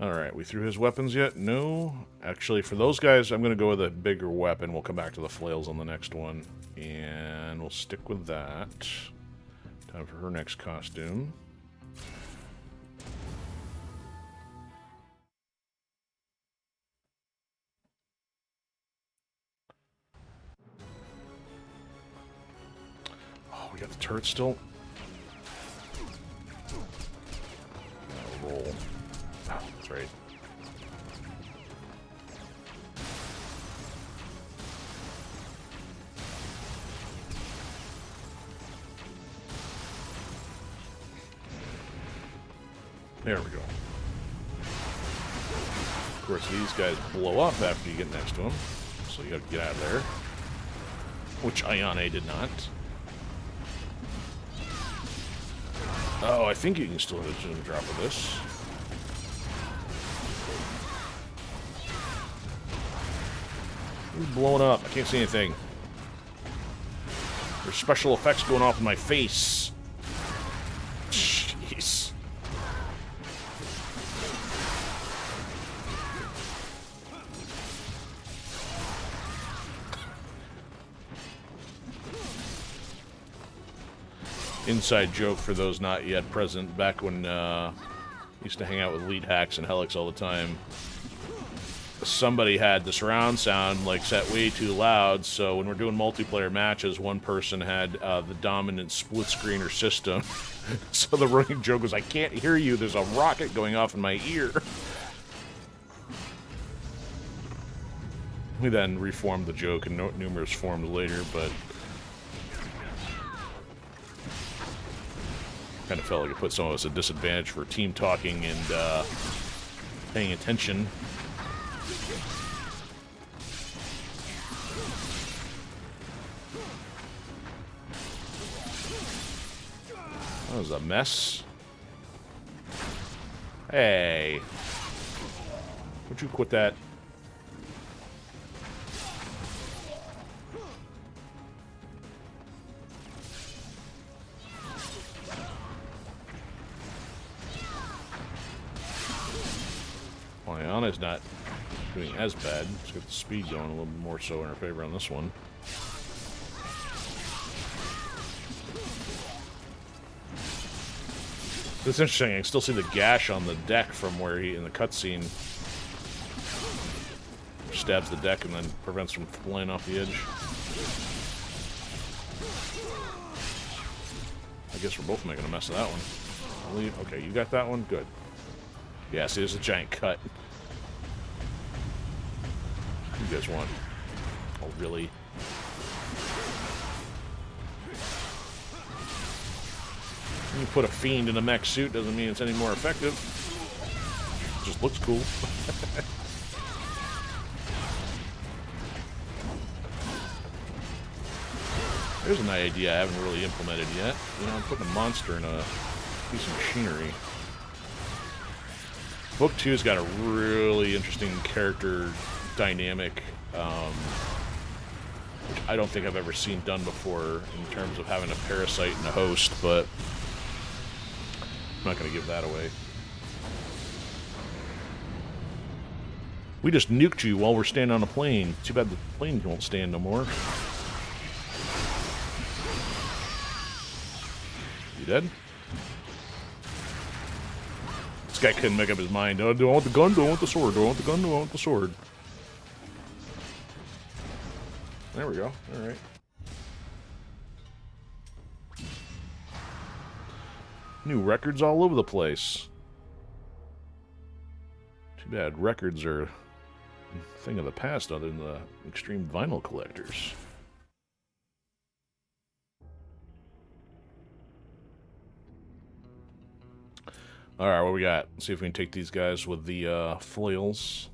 Alright, we threw his weapons yet? No. Actually, for those guys, I'm going to go with a bigger weapon. We'll come back to the flails on the next one. And we'll stick with that. Time for her next costume. Oh, we got the turret still? Roll. Oh, that's right. There we go. Of course, these guys blow up after you get next to them, so you gotta get out of there. Which Ayane did not. Oh, I think you can still hit a zoom drop with this. He's blowing up. I can't see anything. There's special effects going off in my face. Jeez. Inside joke for those not yet present. Back when I used to hang out with Lead Hacks and Helix all the time, somebody had the surround sound like set way too loud, so when we're doing multiplayer matches, one person had the dominant split screener system. So the running joke was, I can't hear you, there's a rocket going off in my ear. We then reformed the joke in numerous forms later, but kind of felt like it put some of us at a disadvantage for team talking and paying attention. That was a mess. Hey. Would you quit that? Ayana's not doing as bad. Let's get the speed going a little more so in our favor on this one. It's interesting, I can still see the gash on the deck from where he, in the cutscene, stabs the deck and then prevents from flying off the edge. I guess we're both making a mess of that one. Okay, you got that one? Good. Yeah, see, there's a giant cut. You guys want? Oh, really? You put a fiend in a mech suit doesn't mean it's any more effective. It just looks cool. There's an idea I haven't really implemented yet. You know, I'm putting a monster in a piece of machinery. Book 2's got a really interesting character dynamic, which I don't think I've ever seen done before in terms of having a parasite and a host, but I'm not going to give that away. We just nuked you while we're standing on a plane. Too bad the plane won't stand no more. You dead? This guy couldn't make up his mind. Do I want the gun? Do I want the sword? Do I want the gun? Do I want the sword? There we go. Alright. New records all over the place. Too bad records are a thing of the past other than the extreme vinyl collectors. Alright, what we got? Let's see if we can take these guys with the flails.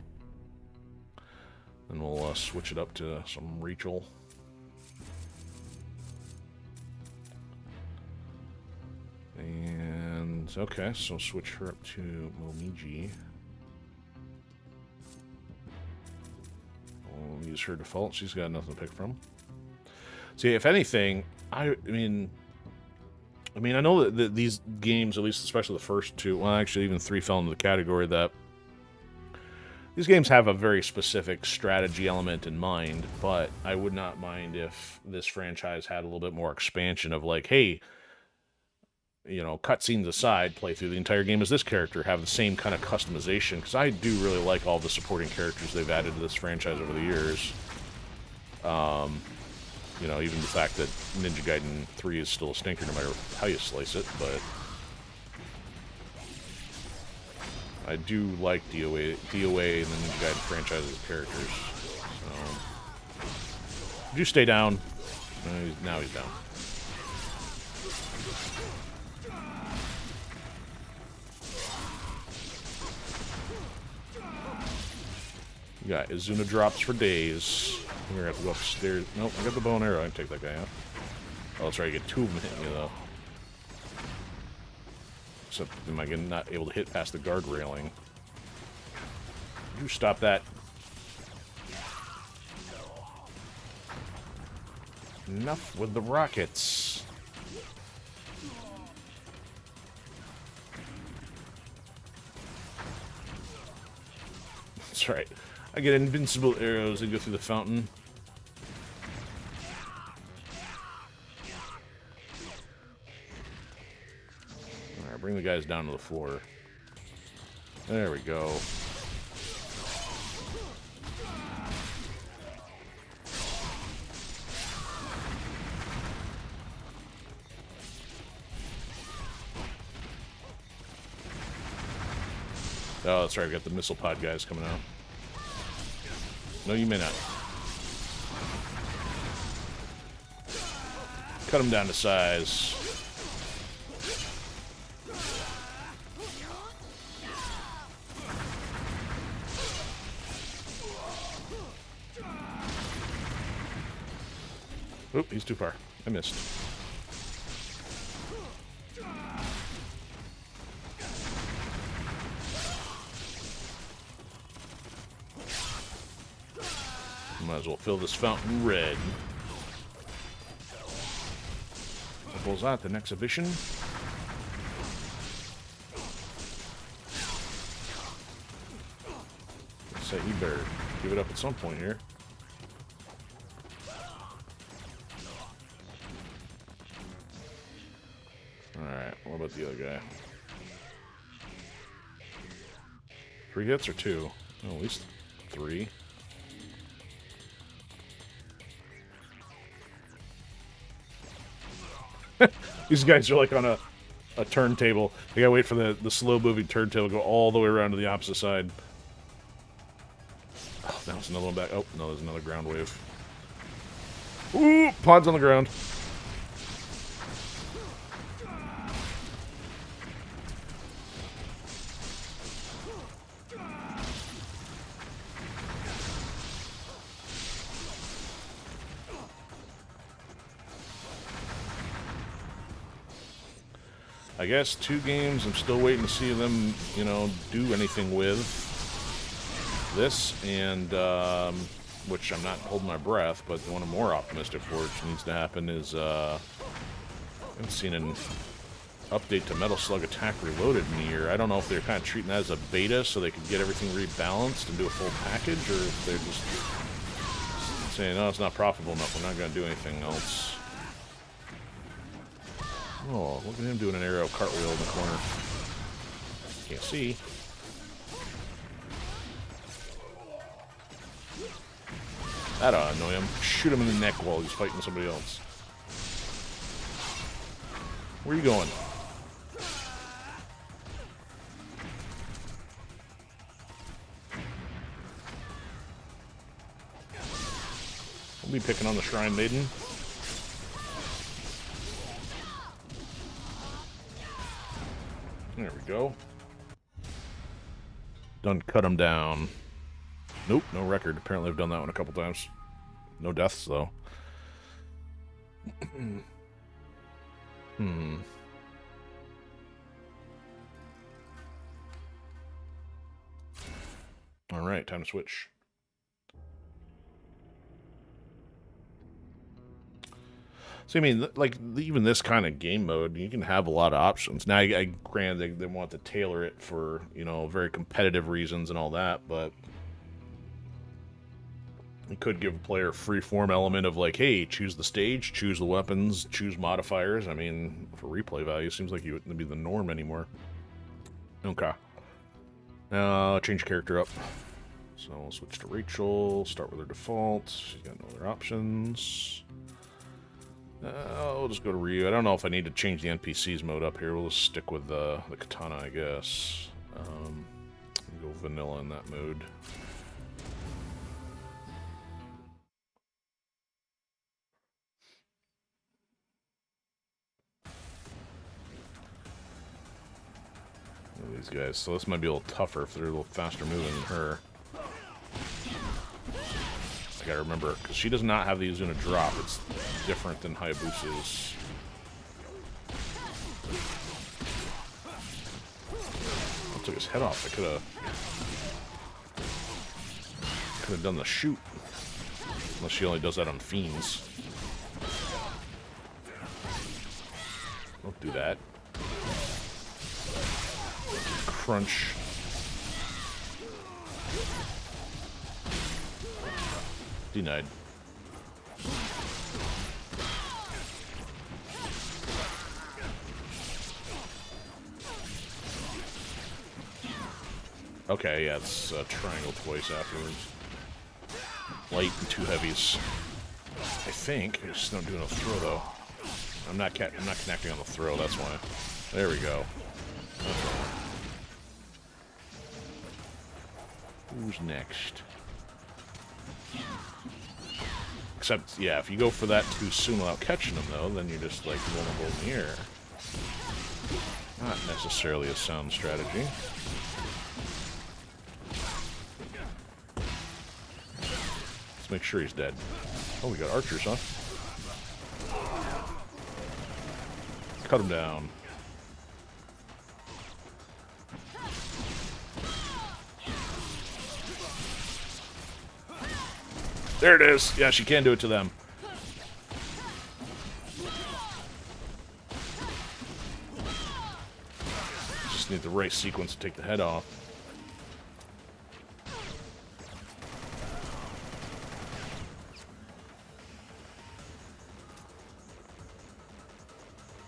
Then we'll switch it up to some Rachel. And, okay, so switch her up to Momiji. We'll use her default. She's got nothing to pick from. See, if anything, I mean, I know that these games, at least especially the first two, well, actually even 3 fell into the category that these games have a very specific strategy element in mind, but I would not mind if this franchise had a little bit more expansion of like, hey, you know, cutscenes aside, play through the entire game as this character, have the same kind of customization, because I do really like all the supporting characters they've added to this franchise over the years. You know, even the fact that Ninja Gaiden 3 is still a stinker no matter how you slice it, but I do like DOA and the Ninja Gaiden franchise as characters. So, do stay down. Now he's down. You got Izuna drops for days. We're gonna have to go upstairs. Nope, I got the bow and arrow. I can take that guy out. Oh, that's right, you get two of them hitting you, though. Except, am I not able to hit past the guard railing? You stop that. Enough with the rockets. That's right. I get invincible arrows and go through the fountain. Alright, bring the guys down to the floor. There we go. Oh, that's right, we got the missile pod guys coming out. No, you may not. Cut them down to size. Oop, he's too far. I missed. Might as well fill this fountain red. What was that? An exhibition? Let's say you better give it up at some point here. Alright, what about the other guy? 3 hits or 2? Oh, at least 3. These guys are like on a turntable. They gotta wait for the slow-moving turntable to go all the way around to the opposite side. Oh, that was another one back. Oh, no, there's another ground wave. Ooh, pods on the ground. I guess 2 games I'm still waiting to see them, you know, do anything with. This and, which I'm not holding my breath, but the one I'm more optimistic for, which needs to happen, is, I haven't seen an update to Metal Slug Attack Reloaded in a year. I don't know if they're kind of treating that as a beta so they could get everything rebalanced and do a full package, or if they're just saying, no, it's not profitable enough, we're not going to do anything else. Oh, look at him doing an aerial cartwheel in the corner. Can't see. That ought to annoy him. Shoot him in the neck while he's fighting somebody else. Where are you going? We'll be picking on the Shrine Maiden. There we go. Done cut him down. Nope, no record. Apparently I've done that one a couple times. No deaths, though. Alright, time to switch. So, I mean, like, even this kind of game mode, you can have a lot of options. Now, I grant they want to tailor it for, you know, very competitive reasons and all that, but you could give a player a free-form element of, like, hey, choose the stage, choose the weapons, choose modifiers. I mean, for replay value, it seems like you wouldn't be the norm anymore. Okay. Change character up. So, we'll switch to Rachel, start with her default. She's got no other options. I'll just go to Ryu. I don't know if I need to change the NPCs mode up here. We'll just stick with the katana, I guess. Go vanilla in that mode. These guys. So this might be a little tougher if they're a little faster moving than her. You gotta remember, because she does not have the Izuna drop. It's different than Hayabusa's. I took his head off. I could have done the shoot. Unless she only does that on fiends. Don't do that. Crunch. Denied. Okay, yeah, it's a triangle twice afterwards. Light and 2 heavies. I think. I just don't do enough throw, though. I'm not connecting on the throw, that's why. There we go. Who's next? Except, yeah, if you go for that too soon without catching them, though, then you're just, like, vulnerable in the air. Not necessarily a sound strategy. Let's make sure he's dead. Oh, we got archers, huh? Cut him down. There it is. Yeah, she can do it to them. Just need the right sequence to take the head off.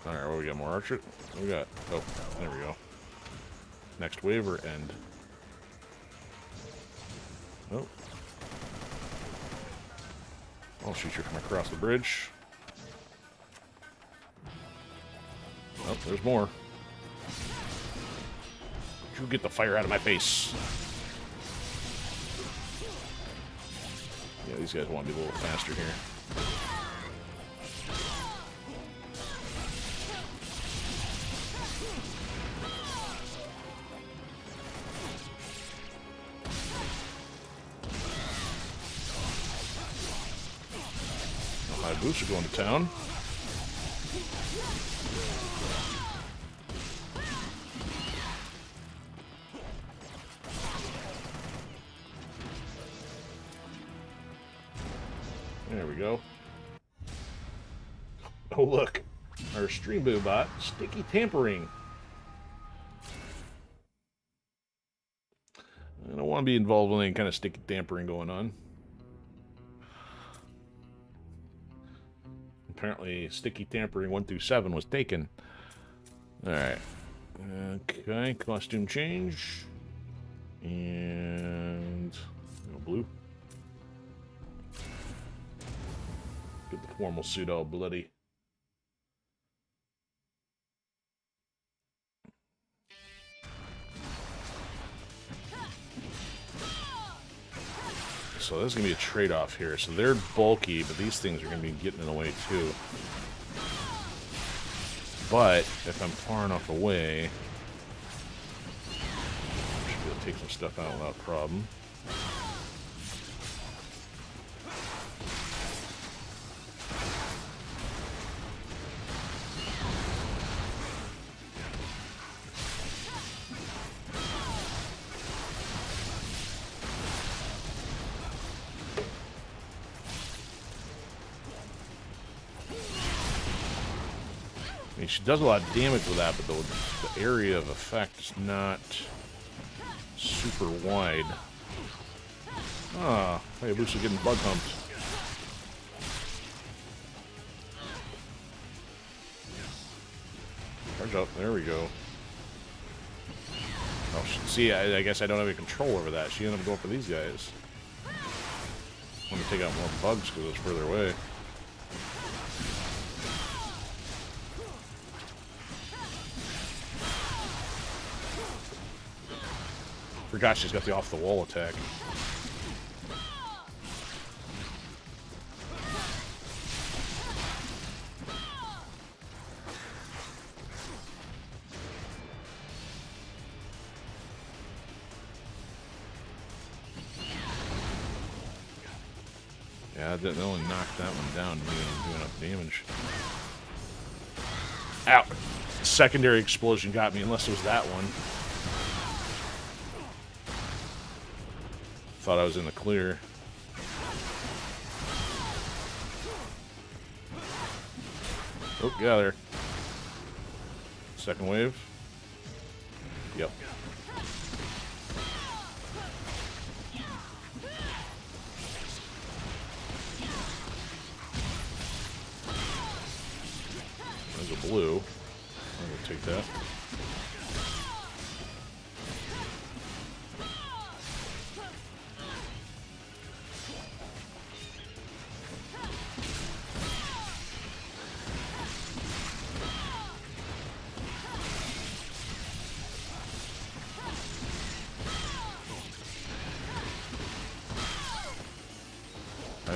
Alright, well, we got more archer. What we got? Oh, there we go. Next wave or end? Oh. I'll shoot you from across the bridge. Oh, there's more. You get the fire out of my face. Yeah, these guys want to be a little faster here. Boots are going to town. There we go. Oh, look. Our stream boo bot, sticky tampering. I don't want to be involved with any kind of sticky tampering going on. Apparently, sticky tampering 1 through 7 was taken. Alright. Okay, costume change. And... blue. Get the formal suit all bloody. So there's going to be a trade-off here. So they're bulky, but these things are going to be getting in the way too. But if I'm far enough away, I should be able to take some stuff out without problem. I mean, she does a lot of damage with that, but the area of effect is not super wide. Ah, Hayabusa getting bug humped. Charge up, there we go. Oh, see, I guess I don't have any control over that. She ended up going for these guys. I want to take out more bugs because it's further away. Forgot she's got the off-the-wall attack. that only knocked that one down, didn't even do enough damage. Ow! Secondary explosion got me, unless it was that one. Thought I was in the clear. Oh, get out of there. Second wave. Yep. There's a blue. I'm gonna take that.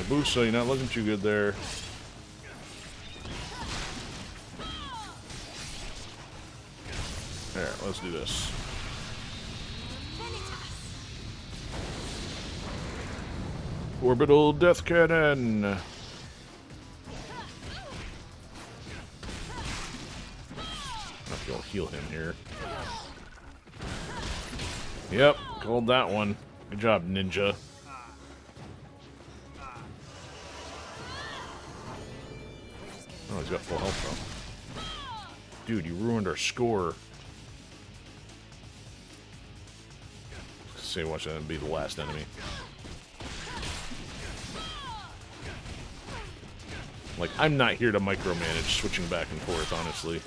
Boost, so you're not looking too good there. There, let's do this. Orbital Death Cannon! I think I'll heal him here. Yep, called that one. Good job, Ninja. Oh, he's got full health though. Dude, you ruined our score. Say, watch that be the last enemy. Like, I'm not here to micromanage switching back and forth, honestly.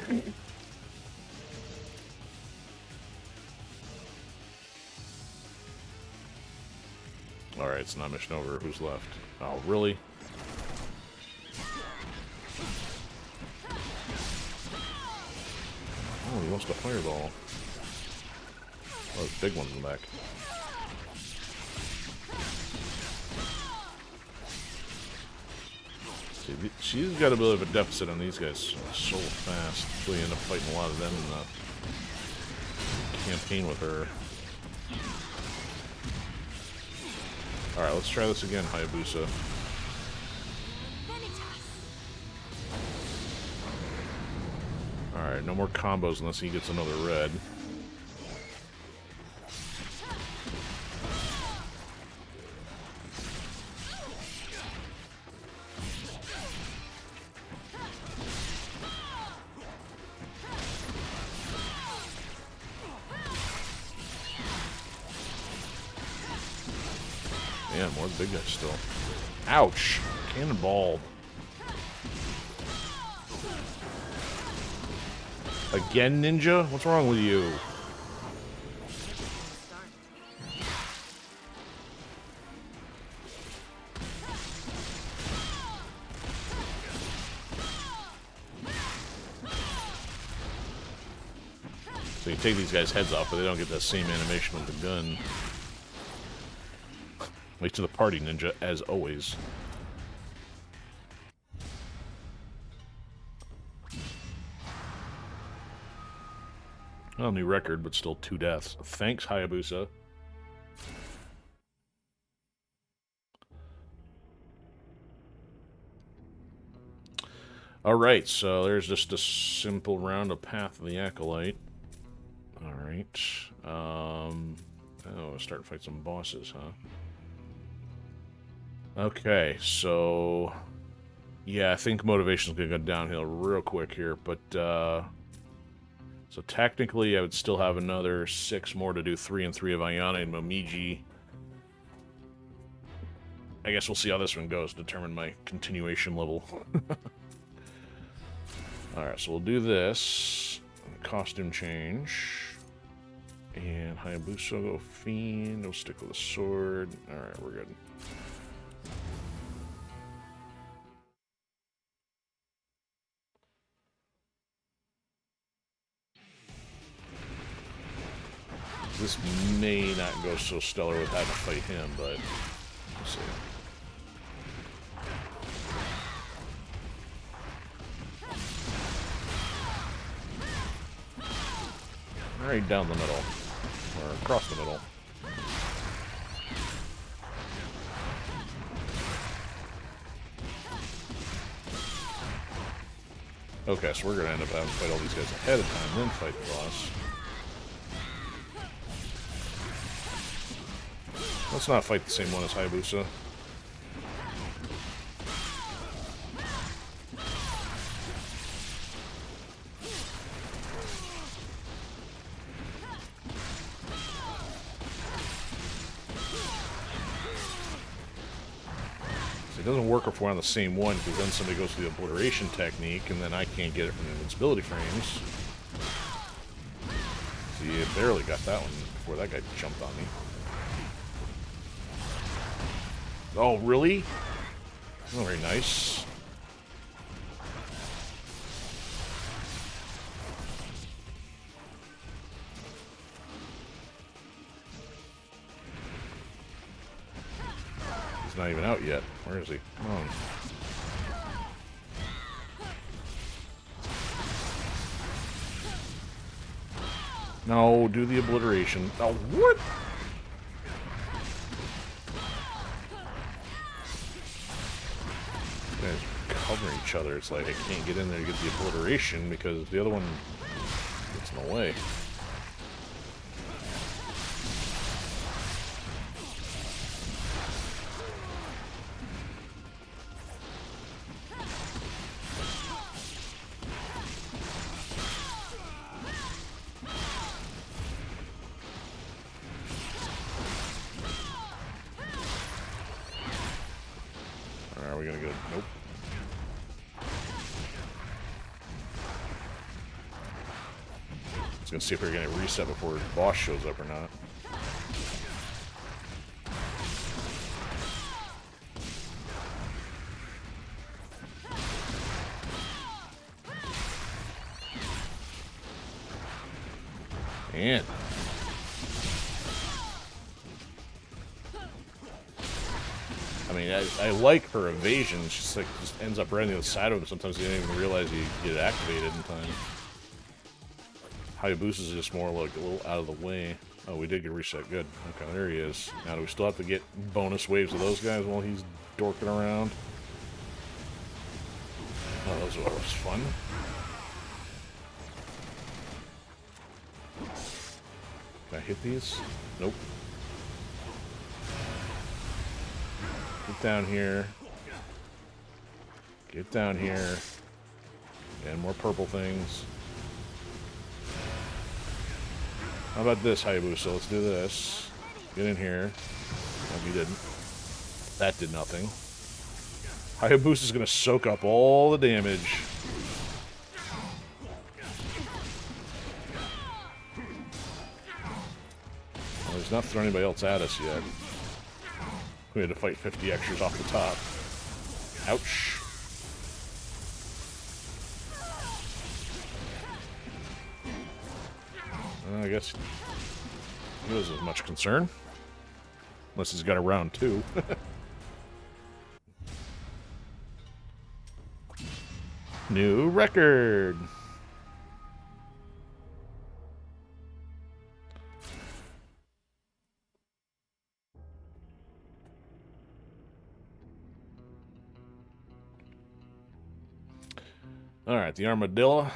Alright, it's not mission over. Who's left? Oh, really? Oh, he lost a fireball. Oh, there's big ones in the back. See, she's got a bit of a deficit on these guys so fast. So you end up fighting a lot of them in the campaign with her. Alright, let's try this again, Hayabusa. Alright, no more combos unless he gets another red. Yeah, more big guys still. Ouch! Cannonball. Again, Ninja? What's wrong with you? So you take these guys' heads off, but they don't get that same animation with the gun. Late to the party, Ninja, as always. Well, new record, but still 2 deaths. Thanks, Hayabusa. Alright, so there's just a simple round of Path of the Acolyte. Alright. Oh, start to fight some bosses, huh? Okay, so... yeah, I think motivation's gonna go downhill real quick here, but, so technically I would still have another 6 more to do 3 and 3 of Ayane and Momiji. I guess we'll see how this one goes, determine my continuation level. Alright, so we'll do this. Costume change. And Hayabusa will go Fiend. We'll stick with a sword. Alright, we're good. This may not go so stellar with having to fight him, but we'll see. Right down the middle, or across the middle. Okay, so we're gonna end up having to fight all these guys ahead of time, then fight the boss. Let's not fight the same one as Hayabusa. It doesn't work if we're on the same one, because then somebody goes through the obliteration technique, and then I can't get it from the invincibility frames. See, I barely got that one before that guy jumped on me. Oh, really? Oh, very nice. He's not even out yet. Where is he? Oh. No, do the obliteration. Oh, what? Guys are covering each other. It's like I can't get in there to get the obliteration because the other one gets in the way. Are we gonna go? Nope. I was gonna see if we were gonna reset before the boss shows up or not. And I mean, I like her evasion. She's like just ends up right on the other side of him. Sometimes you don't even realize you get it activated in time. Hayabusa is just more like a little out of the way. Oh, we did get reset. Good. Okay, there he is. Now do we still have to get bonus waves of those guys while he's dorking around? Oh, that was fun. Can I hit these? Nope. Get down here. Get down here. And more purple things. How about this, Hayabusa? Let's do this. Get in here. No, you didn't. That did nothing. Hayabusa's gonna soak up all the damage. Well, he's not throwing anybody else at us yet. We had to fight 50 extras off the top. Ouch. I guess he wasn't much concern. Unless he's got a round two. New record. Alright, the armadillo. I'm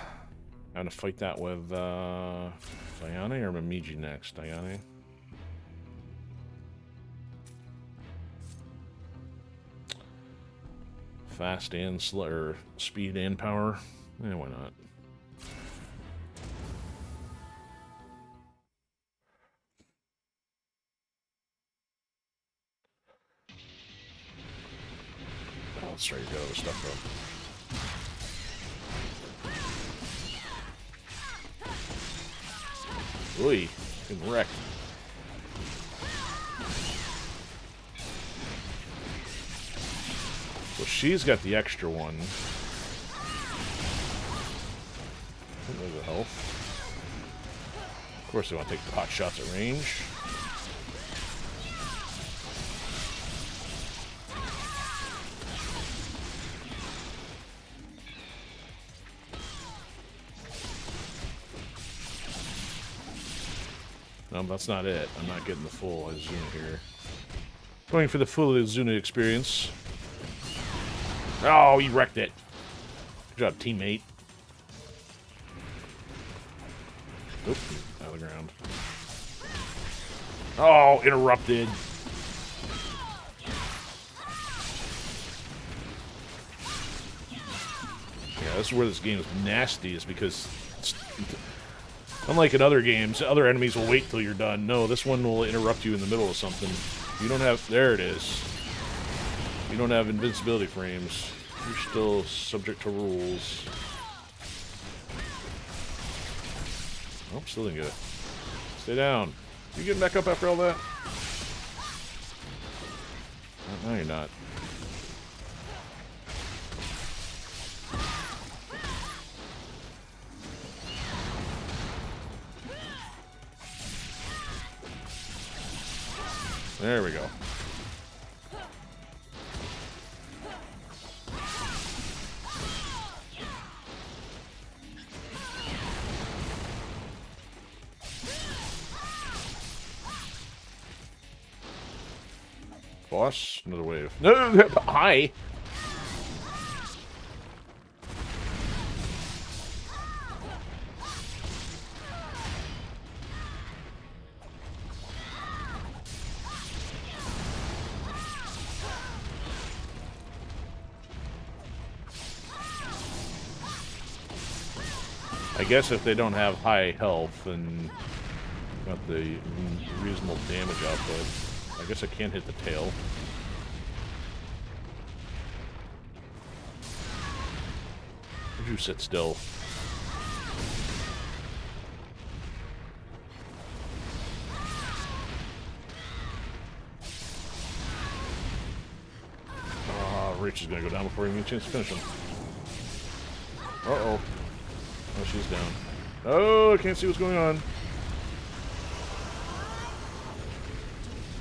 gonna fight that with Diane or Mamiji next? Diane. Fast and slow, or speed and power. Yeah, why not? Oh, let's try to get all the stuff up. Oy, getting wrecked. So she's got the extra one. There's the health. Of course, they want to take pot shots at range. No, that's not it. I'm not getting the full Azuna here. Going for the full Azuna experience. Oh, he wrecked it. Good job, teammate. Oop, out of the ground. Oh, interrupted. Yeah, this is where this game is nasty, is because unlike in other games, other enemies will wait till you're done. No, this one will interrupt you in the middle of something. You don't have... There it is. You don't have invincibility frames. You're still subject to rules. Oh, still didn't get it. Stay down. You getting back up after all that? No, you're not. There we go. Boss, another wave. No, hi. I guess if they don't have high health and got the reasonable damage output, I guess I can't hit the tail. Would you sit still? Rich is gonna go down before you get a chance to finish him. Uh-oh. Oh, she's down. Oh, I can't see what's going on.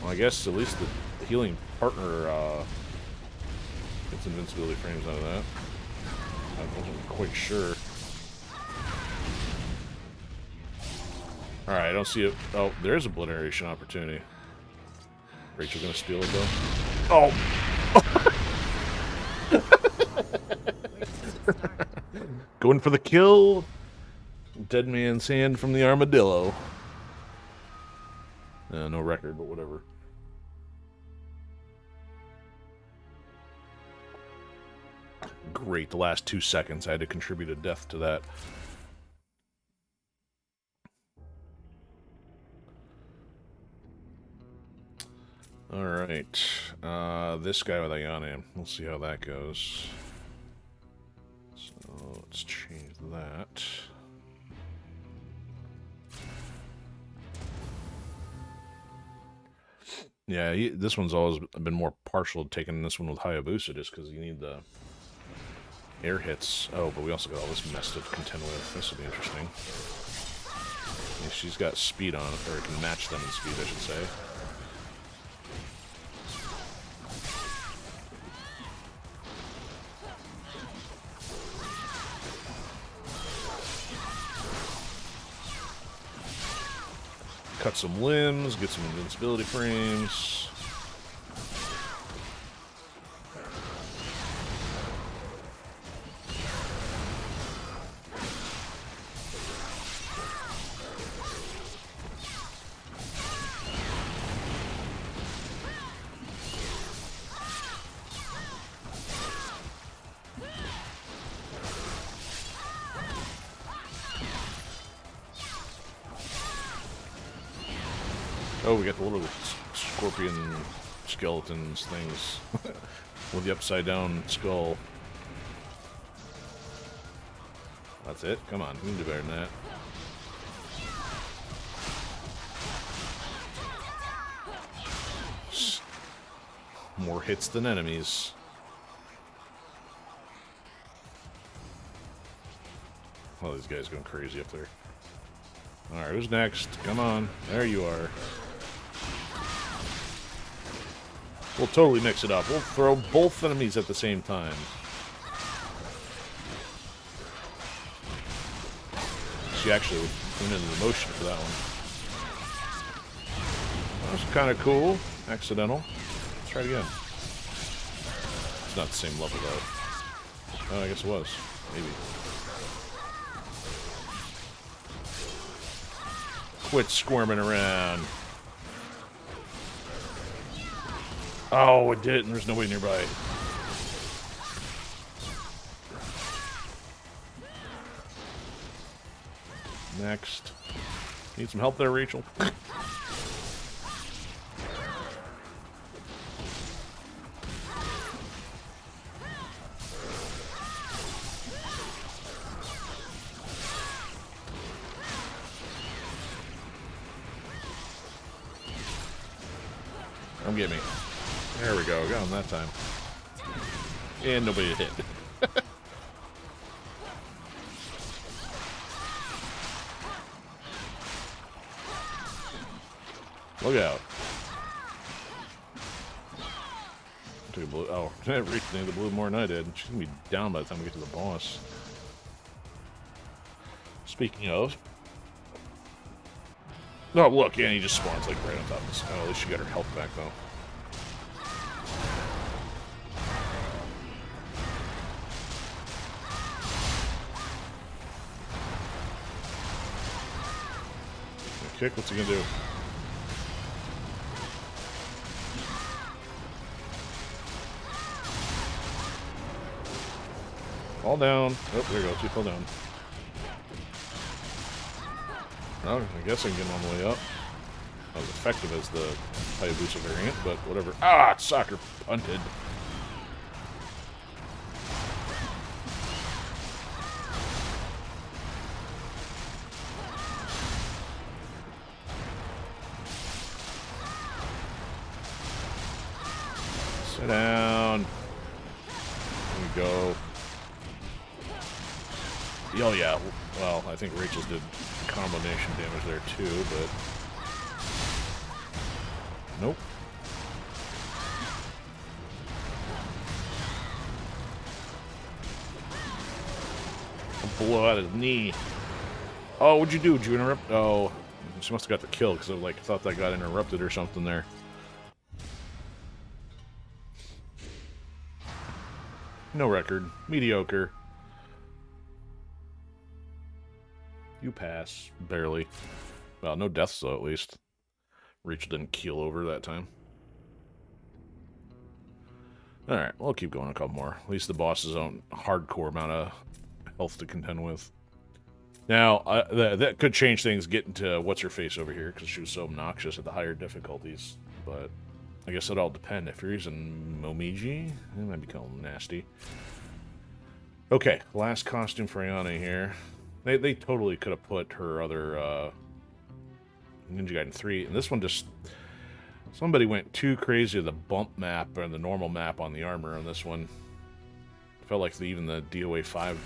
Well, I guess at least the healing partner gets invincibility frames out of that. I wasn't quite sure. Alright, I don't see it. Oh, there's obliteration opportunity. Rachel gonna steal it though? Oh! Going for the kill. Dead man's hand from the armadillo. No record, but whatever. Great, the last 2 seconds I had to contribute a death to that. Alright. This guy with Ayane. We'll see how that goes. So let's change that. Yeah, this one's always been more partial to taking this one with Hayabusa just because you need the air hits. Oh, but we also got all this mess to contend with. This will be interesting. Yeah, she's got speed on it, or can match them in speed, I should say. Cut some limbs, get some invincibility frames. Oh, we got the little scorpion skeletons things with the upside down skull. That's it? Come on, we can do better than that. More hits than enemies. Oh, these guys going crazy up there. Alright, who's next? Come on. There you are. We'll totally mix it up. We'll throw both enemies at the same time. She actually went into the motion for that one. That was kind of cool. Accidental. Let's try it again. It's not the same level, though. Oh, I guess it was. Maybe. Quit squirming around. Oh, it did, and there's nobody nearby. Next. Need some help there, Rachel? Come get me. There we go. Got him that time. And nobody hit. Look out. Took a blue. Oh, I reached the blue more than I did. She's gonna be down by the time we get to the boss. Speaking of. Oh, look, yeah, he just spawns like right on top of this. Oh, at least she got her health back, though. Kick, what's he gonna do? Fall down. Oh, there you go. She fell down. Oh, I guess I can get him on the way up. Not as effective as the Hayabusa variant, but whatever. Ah, soccer punted. Sit down. There we go. Oh, yeah. Well, I think Rachel's did combination damage there, too, but... Nope. I'll blow out his knee. Oh, what'd you do? Did you interrupt? Oh, she must have got the kill, because I like, thought that got interrupted or something there. No record. Mediocre. You pass. Barely. Well, no deaths, though, at least. Rachel didn't keel over that time. Alright, we'll keep going a couple more. At least the bosses don't hardcore amount of health to contend with. Now, that could change things getting to what's-her-face over here, because she was so obnoxious at the higher difficulties. But I guess it all depends. If you're using Momiji, it might be kind of nasty. Okay, last costume for Ayane here. They totally could have put her other Ninja Gaiden 3, and this one just... Somebody went too crazy with the bump map and the normal map on the armor on this one. Felt like even the DOA 5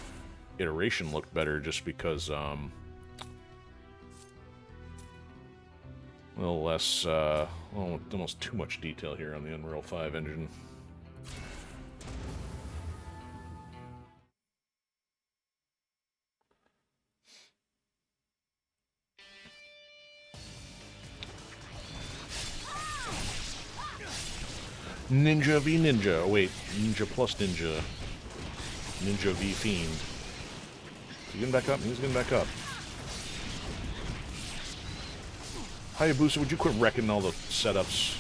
iteration looked better just because, a little less, almost too much detail here on the Unreal 5 engine. Ninja v Ninja. Oh, wait, Ninja plus Ninja. Ninja v Fiend. Is he getting back up? He's getting back up. Hayabusa, would you quit wrecking all the setups?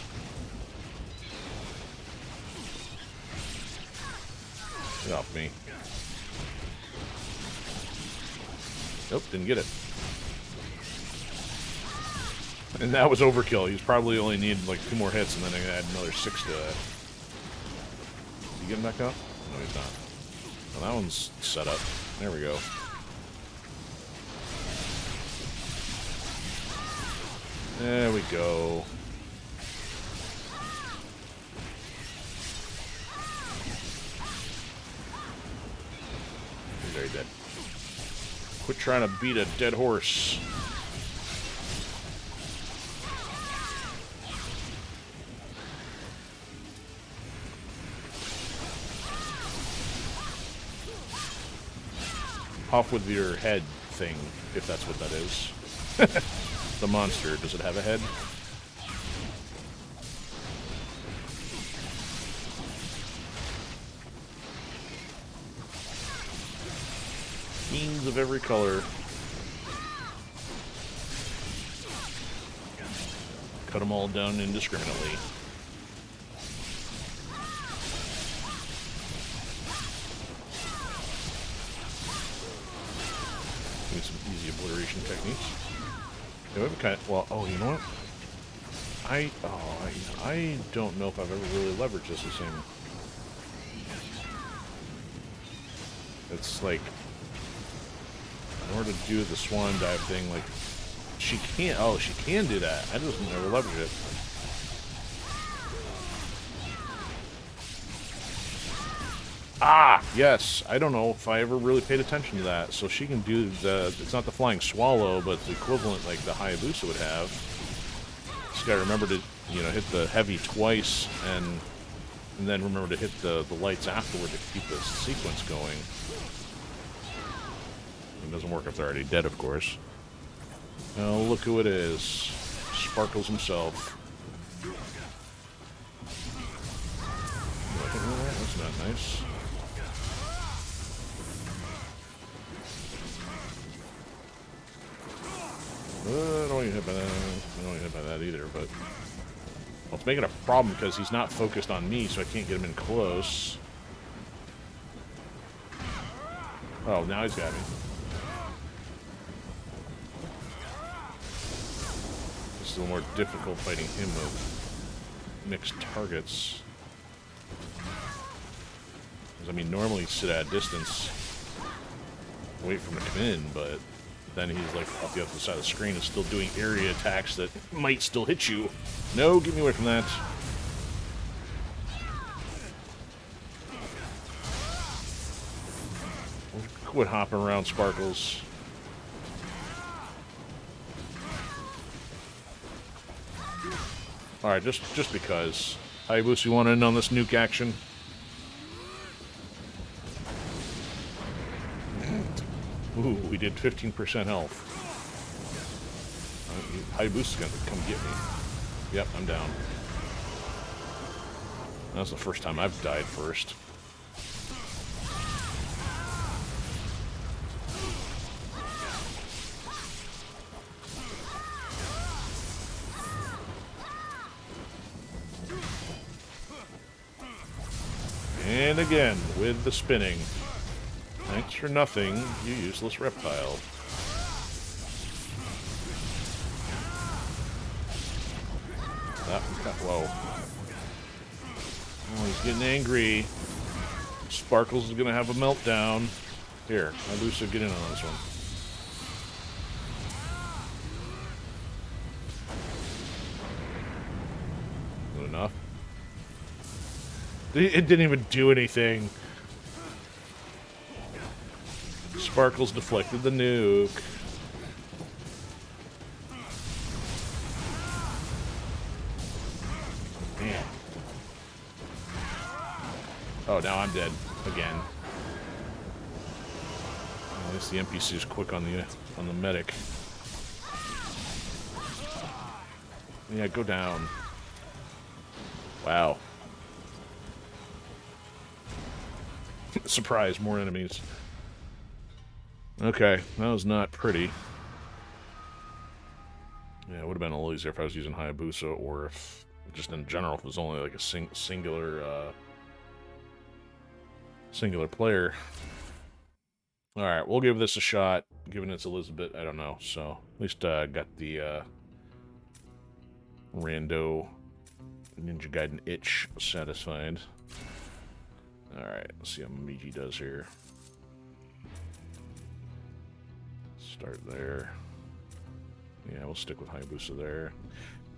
Get off me. Nope, didn't get it. And that was overkill. He's probably only needed like 2 more hits, and then I add another 6 to that. Is he getting back up? No, he's not. Well, that one's set up. There we go. There we go. He's very dead. Quit trying to beat a dead horse. Off with your head thing, if that's what that is. The monster, does it have a head? Fiends of every color. cut them all down indiscriminately. Doing some easy obliteration techniques. Well, oh, you know what? I don't know if I've ever really leveraged this the same. It's like, in order to do the swan dive thing, like, she can't, oh, she can do that. I just never leveraged it. Ah, yes. I don't know if I ever really paid attention to that. So she can do it's not the flying swallow, but the equivalent like the Hayabusa would have. Just gotta remember to, you know, hit the heavy twice and then remember to hit the lights afterward to keep the sequence going. It doesn't work if they're already dead, of course. Oh, look who it is. Sparkles himself. That's not nice. I don't want to get hit by that. I don't want to get hit by that either, but... Well, it's making a problem because he's not focused on me, so I can't get him in close. Oh, now he's got me. It's a little more difficult fighting him with mixed targets. Because, I mean, normally you sit at a distance, wait for him to come in, but then he's like off the other side of the screen and still doing area attacks that might still hit you. No, get me away from that. Quit hopping around, Sparkles. Alright, just because. Hayabusa, you want in on this nuke action? Ooh, we did 15% health. Hayabusa's gonna come get me. Yep, I'm down. That's the first time I've died first. And again, with the spinning. Thanks for nothing, you useless reptile. Whoa. Oh, he's getting angry. Sparkles is gonna have a meltdown. Here, Hayabusa, get in on this one. Good enough. It didn't even do anything. Sparkles deflected the nuke. Man. Oh, now I'm dead again. At least the NPC is quick on the medic. Yeah, go down. Wow. Surprise, more enemies. Okay, that was not pretty. Yeah, it would have been a little easier if I was using Hayabusa, or if, just in general, if it was only like a singular player. Alright, we'll give this a shot, given it's Elizabeth, I don't know, so at least got the rando Ninja Gaiden itch satisfied. Alright, let's see how Momiji does here. Start there. Yeah, we'll stick with Hayabusa there.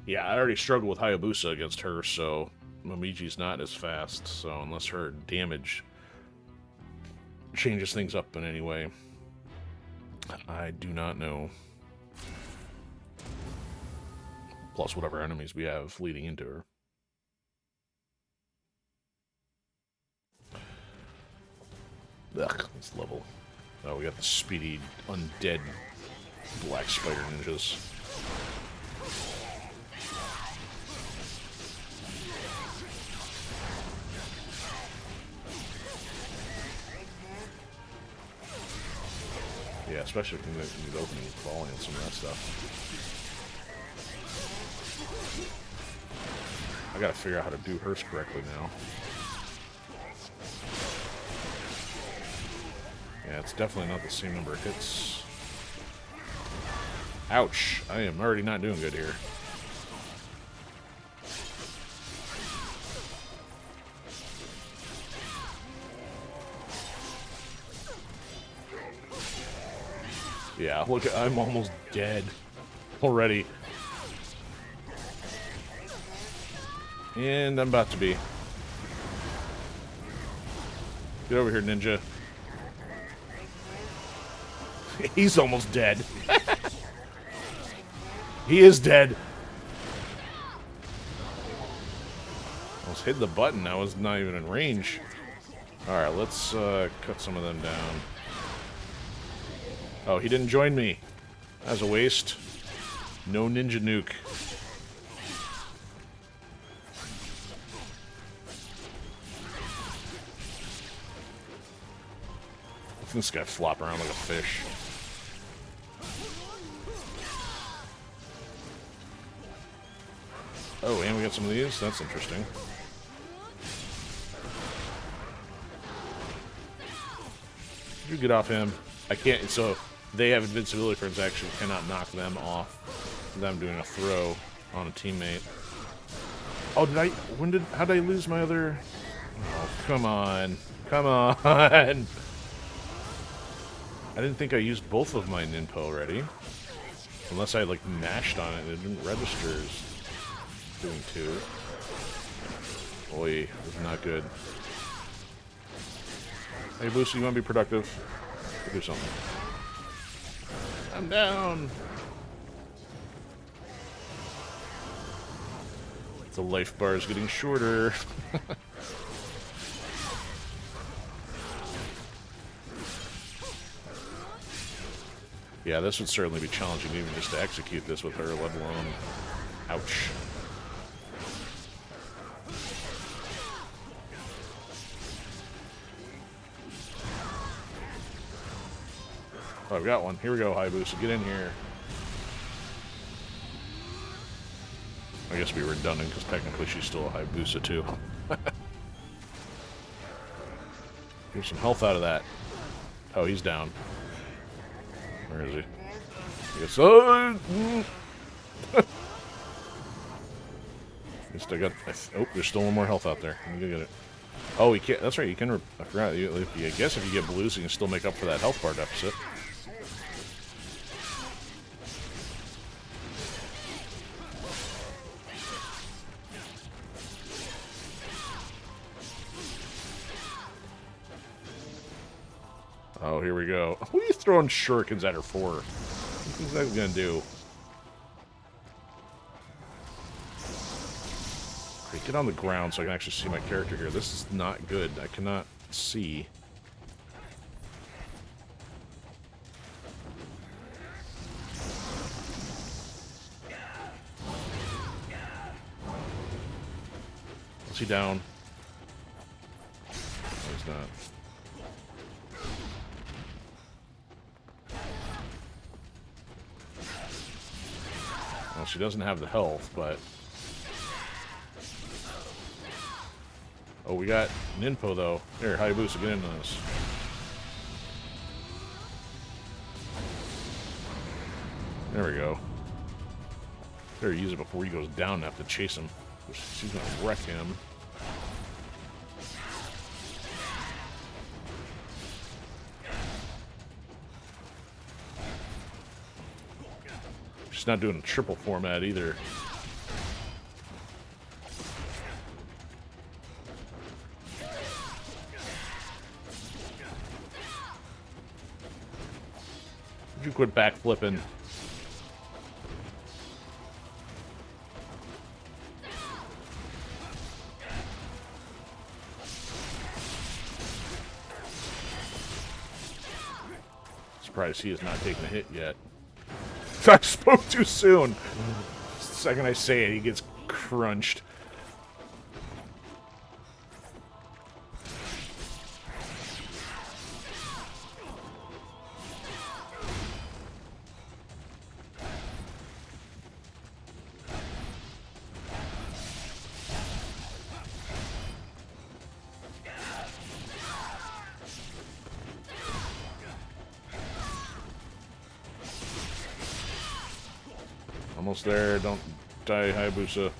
Yeah, I already struggled with Hayabusa against her, so Momiji's not as fast, so unless her damage changes things up in any way, I do not know. Plus whatever enemies we have leading into her. Ugh, this level. Oh, we got the speedy, undead black spider ninjas. Yeah, especially when the opening falling and some of that stuff. I gotta figure out how to do hers correctly now. Yeah, it's definitely not the same number of hits. Ouch. I am already not doing good here. Yeah, look, I'm almost dead already. And I'm about to be. Get over here, ninja. He's almost dead. He is dead. Almost hit the button. I was not even in range. Alright, let's cut some of them down. Oh, he didn't join me. That was a waste. No ninja nuke. This guy flop around like a fish. Oh, and we got some of these? That's interesting. You get off him. I can't, so they have invincibility friends, actually cannot knock them off them doing a throw on a teammate. Oh, how did I lose my other? Oh, come on. Come on. I didn't think I used both of my ninpo already. Unless I, like, mashed on it and it didn't register as doing two. Boy, this is not good. Hey, Boosie, you want to be productive? Do something. I'm down! The life bar is getting shorter. Yeah, this would certainly be challenging even just to execute this with her, let alone... Ouch. Oh, I've got one. Here we go, Hayabusa. Get in here. I guess we were redundant, because technically she's still a Hayabusa, too. Get some health out of that. Oh, he's down. Where is he? I guess. Oh, I got. Oh, there's still one more health out there. Let me go get it. Oh, he can't. That's right. You can. I forgot. I guess if you get blues, you can still make up for that health bar deficit. Oh, here we go. What are you throwing shurikens at her for? What do you think that's gonna do? Okay, get on the ground so I can actually see my character here. This is not good. I cannot see. Is he down? No, he's not. Well, she doesn't have the health, but... Oh, we got Ninpo, though. Here, Hayabusa, get into this. There we go. Better use it before he goes down and have to chase him. She's gonna wreck him. She's not doing a triple format either. Would you quit backflipping? Surprised he has not taken a hit yet. I spoke too soon. The second I say it, he gets crunched. Almost there. Don't die, Hayabusa.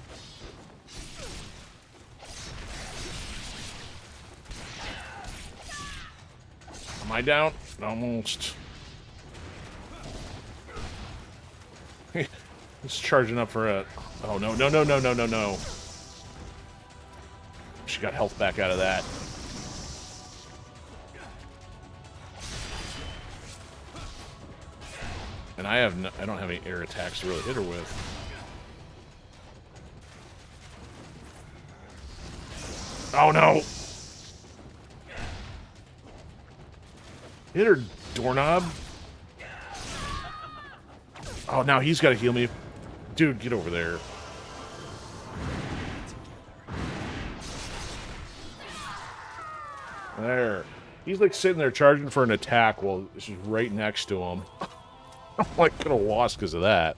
Am I down? Almost. He's charging up for a... Oh, no, no, no, no, no, no, no. She got health back out of that. And I don't have any air attacks to really hit her with. Oh no! Hit her, doorknob. Oh, now he's got to heal me. Dude, get over there. There. He's like sitting there charging for an attack while she's right next to him. I'm like gonna lost because of that.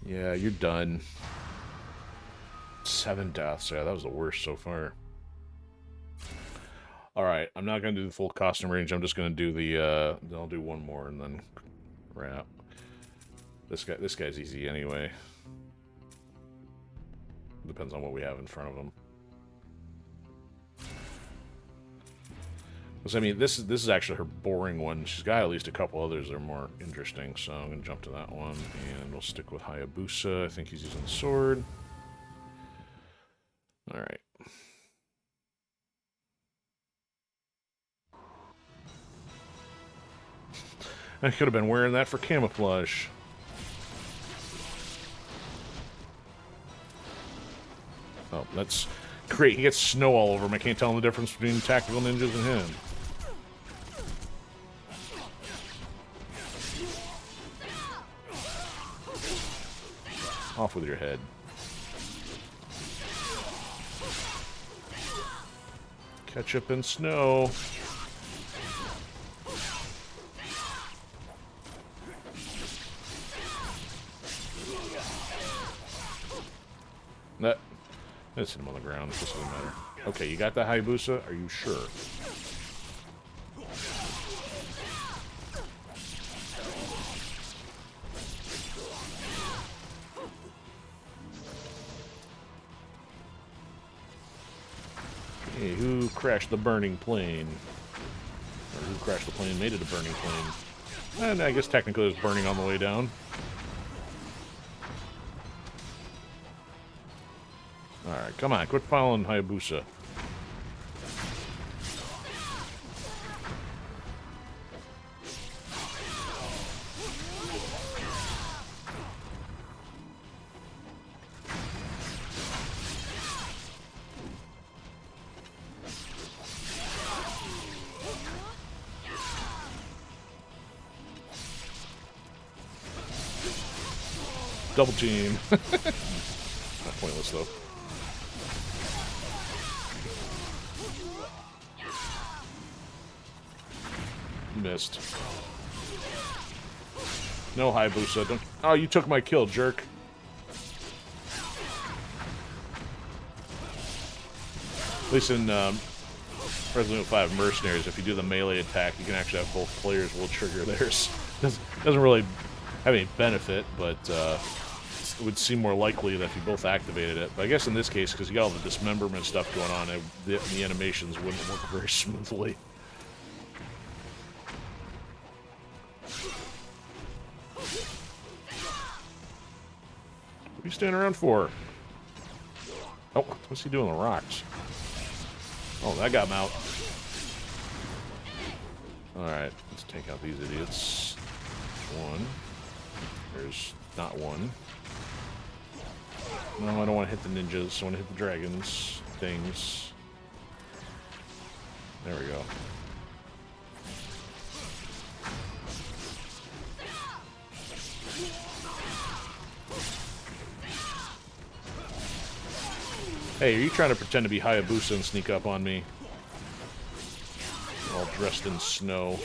Yeah, you're done. 7 deaths. Yeah, that was the worst so far. Alright, I'm not gonna do the full costume range. I'm just gonna do the I'll do one more and then wrap. This guy's easy anyway. Depends on what we have in front of him. Because, I mean, this is actually her boring one. She's got at least a couple others that are more interesting, so I'm going to jump to that one, and we'll stick with Hayabusa. I think he's using the sword. Alright. I could have been wearing that for camouflage. Oh, that's great. He gets snow all over him. I can't tell him the difference between tactical ninjas and him. Off with your head. Ketchup and snow. Let's hit him on the ground. This doesn't matter. Okay, you got that, Hayabusa? Are you sure? Hey, who crashed the burning plane? Or who crashed the plane, made it a burning plane? And I guess technically it was burning on the way down. Alright, come on, quit following Hayabusa. Double team. Not pointless though. Missed. No, Hayabusa. Don't. Oh, you took my kill, jerk. At least in Resident Evil 5 Mercenaries, if you do the melee attack, you can actually have both players will trigger theirs. Doesn't really have any benefit, but it would seem more likely that if you both activated it. But I guess in this case, because you got all the dismemberment stuff going on, the animations wouldn't work very smoothly. What are you standing around for? Oh, what's he doing with the rocks? Oh, that got him out. Alright, let's take out these idiots. One. There's not one. No, I don't want to hit the ninjas. I want to hit the dragons. Things. There we go. Hey, are you trying to pretend to be Hayabusa and sneak up on me? All dressed in snow.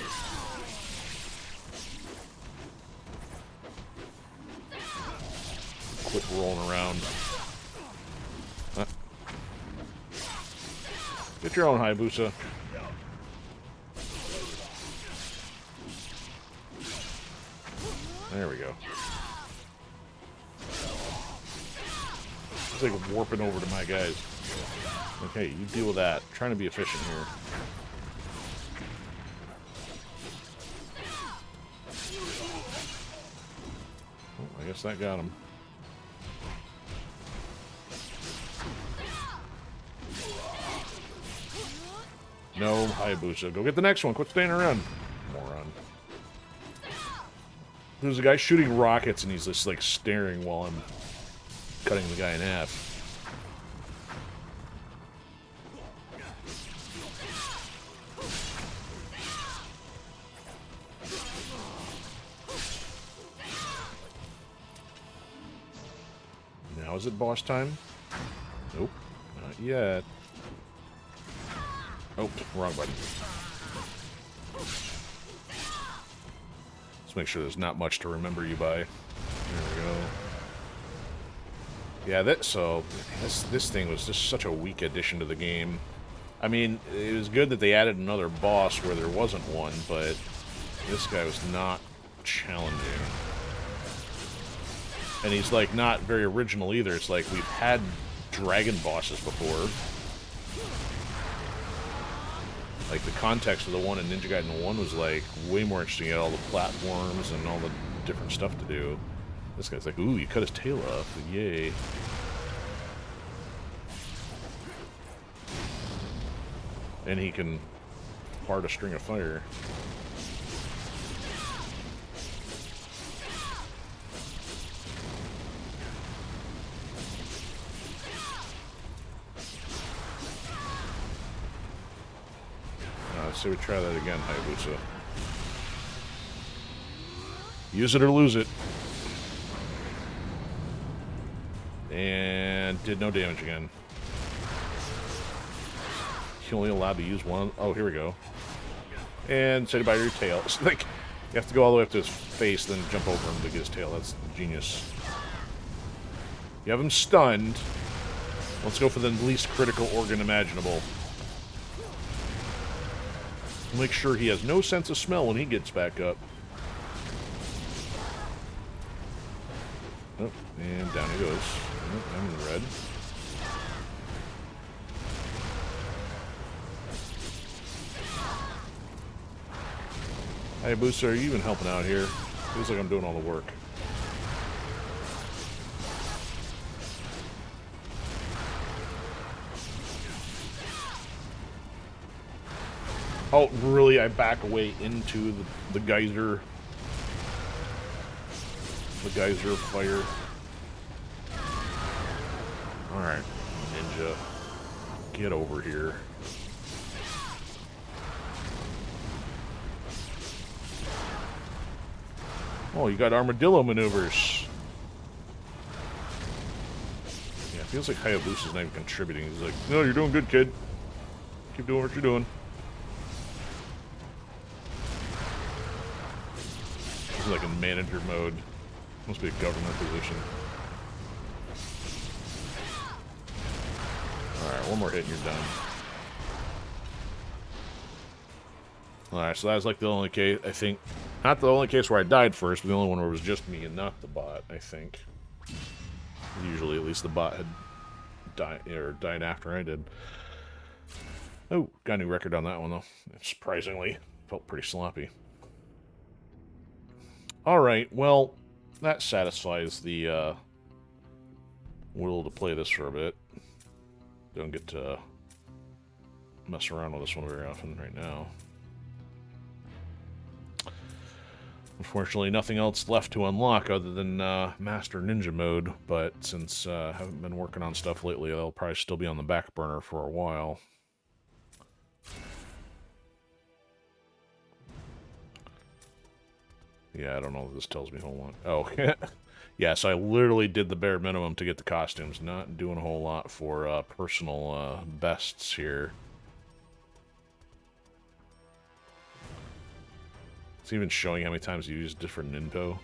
Quit rolling around. Huh? Get your own Hayabusa. There we go. It's like warping over to my guys. Okay, you deal with that. I'm trying to be efficient here. Oh, I guess that got him. No, Hayabusa. Go get the next one. Quit standing around. Moron. There's a guy shooting rockets and he's just like staring while I'm cutting the guy in half. Now is it boss time? Nope, not yet. Oh, wrong button. Let's make sure there's not much to remember you by. There we go. Yeah, this thing was just such a weak addition to the game. I mean, it was good that they added another boss where there wasn't one, but this guy was not challenging. And he's like not very original either. It's like we've had dragon bosses before. Like the context of the one in Ninja Gaiden 1 was like way more interesting. You had all the platforms and all the different stuff to do. This guy's like, ooh, you cut his tail off. Yay. And he can part a string of fire. So we try that again, Hayabusa. Use it or lose it. And did no damage again. You're only allowed to use one. Oh, here we go. And say goodbye to your tail. It's like, you have to go all the way up to his face, then jump over him to get his tail. That's genius. You have him stunned. Let's go for the least critical organ imaginable. Make sure he has no sense of smell when he gets back up. Oh, and down he goes. Oh, I'm in the red. Hayabusa, are you even helping out here? Feels like I'm doing all the work. Oh, really? I back away into the geyser. The geyser fire. Alright, ninja. Get over here. Oh, you got armadillo maneuvers. Yeah, it feels like Hayabusa's not even contributing. He's like, no, you're doing good, kid. Keep doing what you're doing. This is like in manager mode. Must be a government position. Alright, one more hit and you're done. Alright, so that was like the only case, I think. Not the only case where I died first, but the only one where it was just me and not the bot, I think. Usually, at least the bot had died after I did. Oh, got a new record on that one, though. Surprisingly. Felt pretty sloppy. Alright, well, that satisfies the will to play this for a bit. Don't get to mess around with this one very often right now. Unfortunately, nothing else left to unlock other than Master Ninja mode, but since I haven't been working on stuff lately, they'll probably still be on the back burner for a while. Yeah, I don't know what this tells me. Hold on. Oh, yeah, so I literally did the bare minimum to get the costumes. Not doing a whole lot for personal bests here. It's even showing how many times you use different ninpo.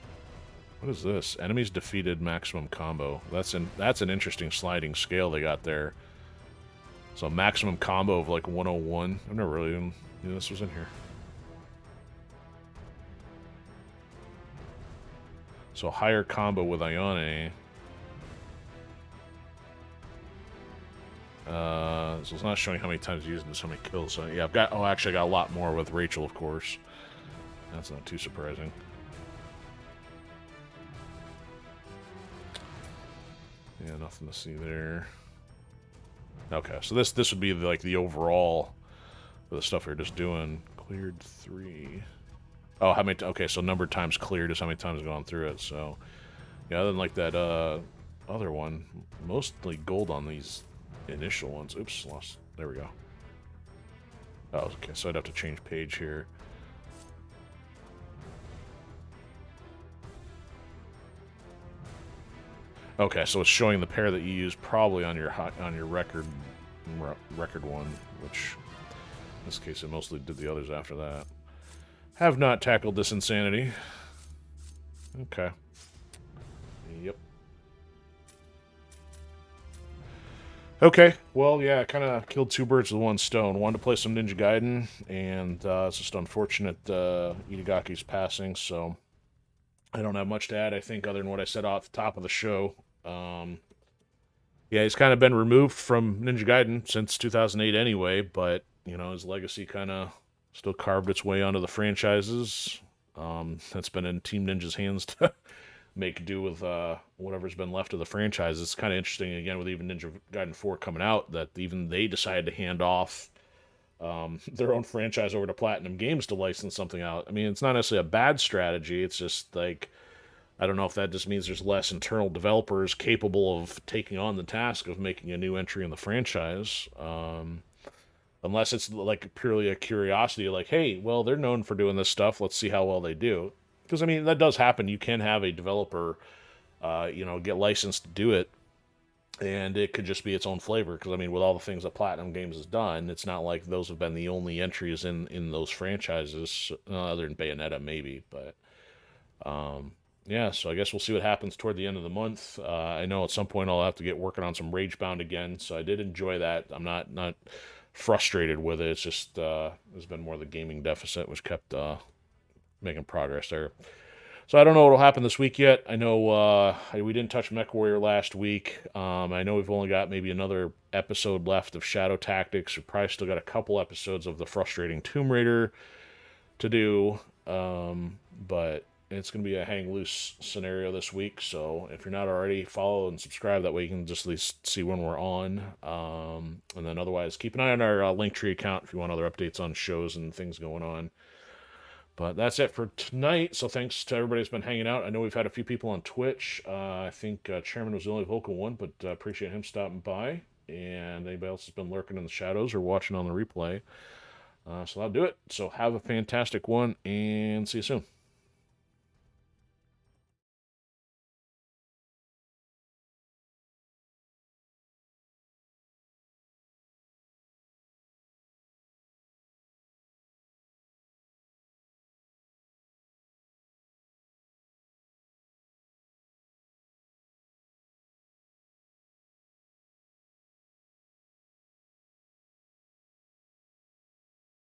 What is this? Enemies defeated maximum combo. That's an interesting sliding scale they got there. So maximum combo of like 101. I've never really even knew this was in here. So higher combo with Ione. So it's not showing how many times used and so many kills. So yeah, I've got, oh, actually I got a lot more with Rachel, of course. That's not too surprising. Yeah, nothing to see there. Okay, so this would be like the overall for the stuff we're just doing. Cleared 3. Oh, how many? Okay, so number of times cleared is how many times gone through it. So yeah, other than like that other one, mostly gold on these initial ones. Oops, lost. There we go. Oh, okay, so I'd have to change page here. Okay, so it's showing the pair that you used probably on your record one, which in this case it mostly did the others after that. Have not tackled this insanity. Okay. Yep. Okay, well, yeah, I kind of killed two birds with one stone. Wanted to play some Ninja Gaiden, and it's just unfortunate Itagaki's passing, so I don't have much to add, I think, other than what I said off the top of the show. Yeah, he's kind of been removed from Ninja Gaiden since 2008 anyway, but, you know, his legacy kind of still carved its way onto the franchises. That's been in Team Ninja's hands to make do with whatever's been left of the franchise. It's kind of interesting, again, with even Ninja Gaiden 4 coming out, that even they decided to hand off their own franchise over to Platinum Games to license something out. I mean, it's not necessarily a bad strategy. It's just like, I don't know if that just means there's less internal developers capable of taking on the task of making a new entry in the franchise. Unless it's like purely a curiosity, like, hey, well, they're known for doing this stuff. Let's see how well they do. Because, I mean, that does happen. You can have a developer, you know, get licensed to do it, and it could just be its own flavor. Because, I mean, with all the things that Platinum Games has done, it's not like those have been the only entries in those franchises, other than Bayonetta, maybe. But, yeah, so I guess we'll see what happens toward the end of the month. I know at some point I'll have to get working on some Ragebound again, so I did enjoy that. I'm not frustrated with it. It's just there's been more of the gaming deficit, which kept making progress there. So I don't know what will happen this week yet. I know we didn't touch MechWarrior last week. I know we've only got maybe another episode left of Shadow Tactics. We've probably still got a couple episodes of the frustrating Tomb Raider to do. But it's going to be a hang loose scenario this week. So if you're not already, follow and subscribe. That way you can just at least see when we're on. And then otherwise, keep an eye on our Linktree account if you want other updates on shows and things going on. But that's it for tonight. So thanks to everybody that's been hanging out. I know we've had a few people on Twitch. I think Chairman was the only vocal one, but appreciate him stopping by. And anybody else has been lurking in the shadows or watching on the replay. So that'll do it. So have a fantastic one, and see you soon.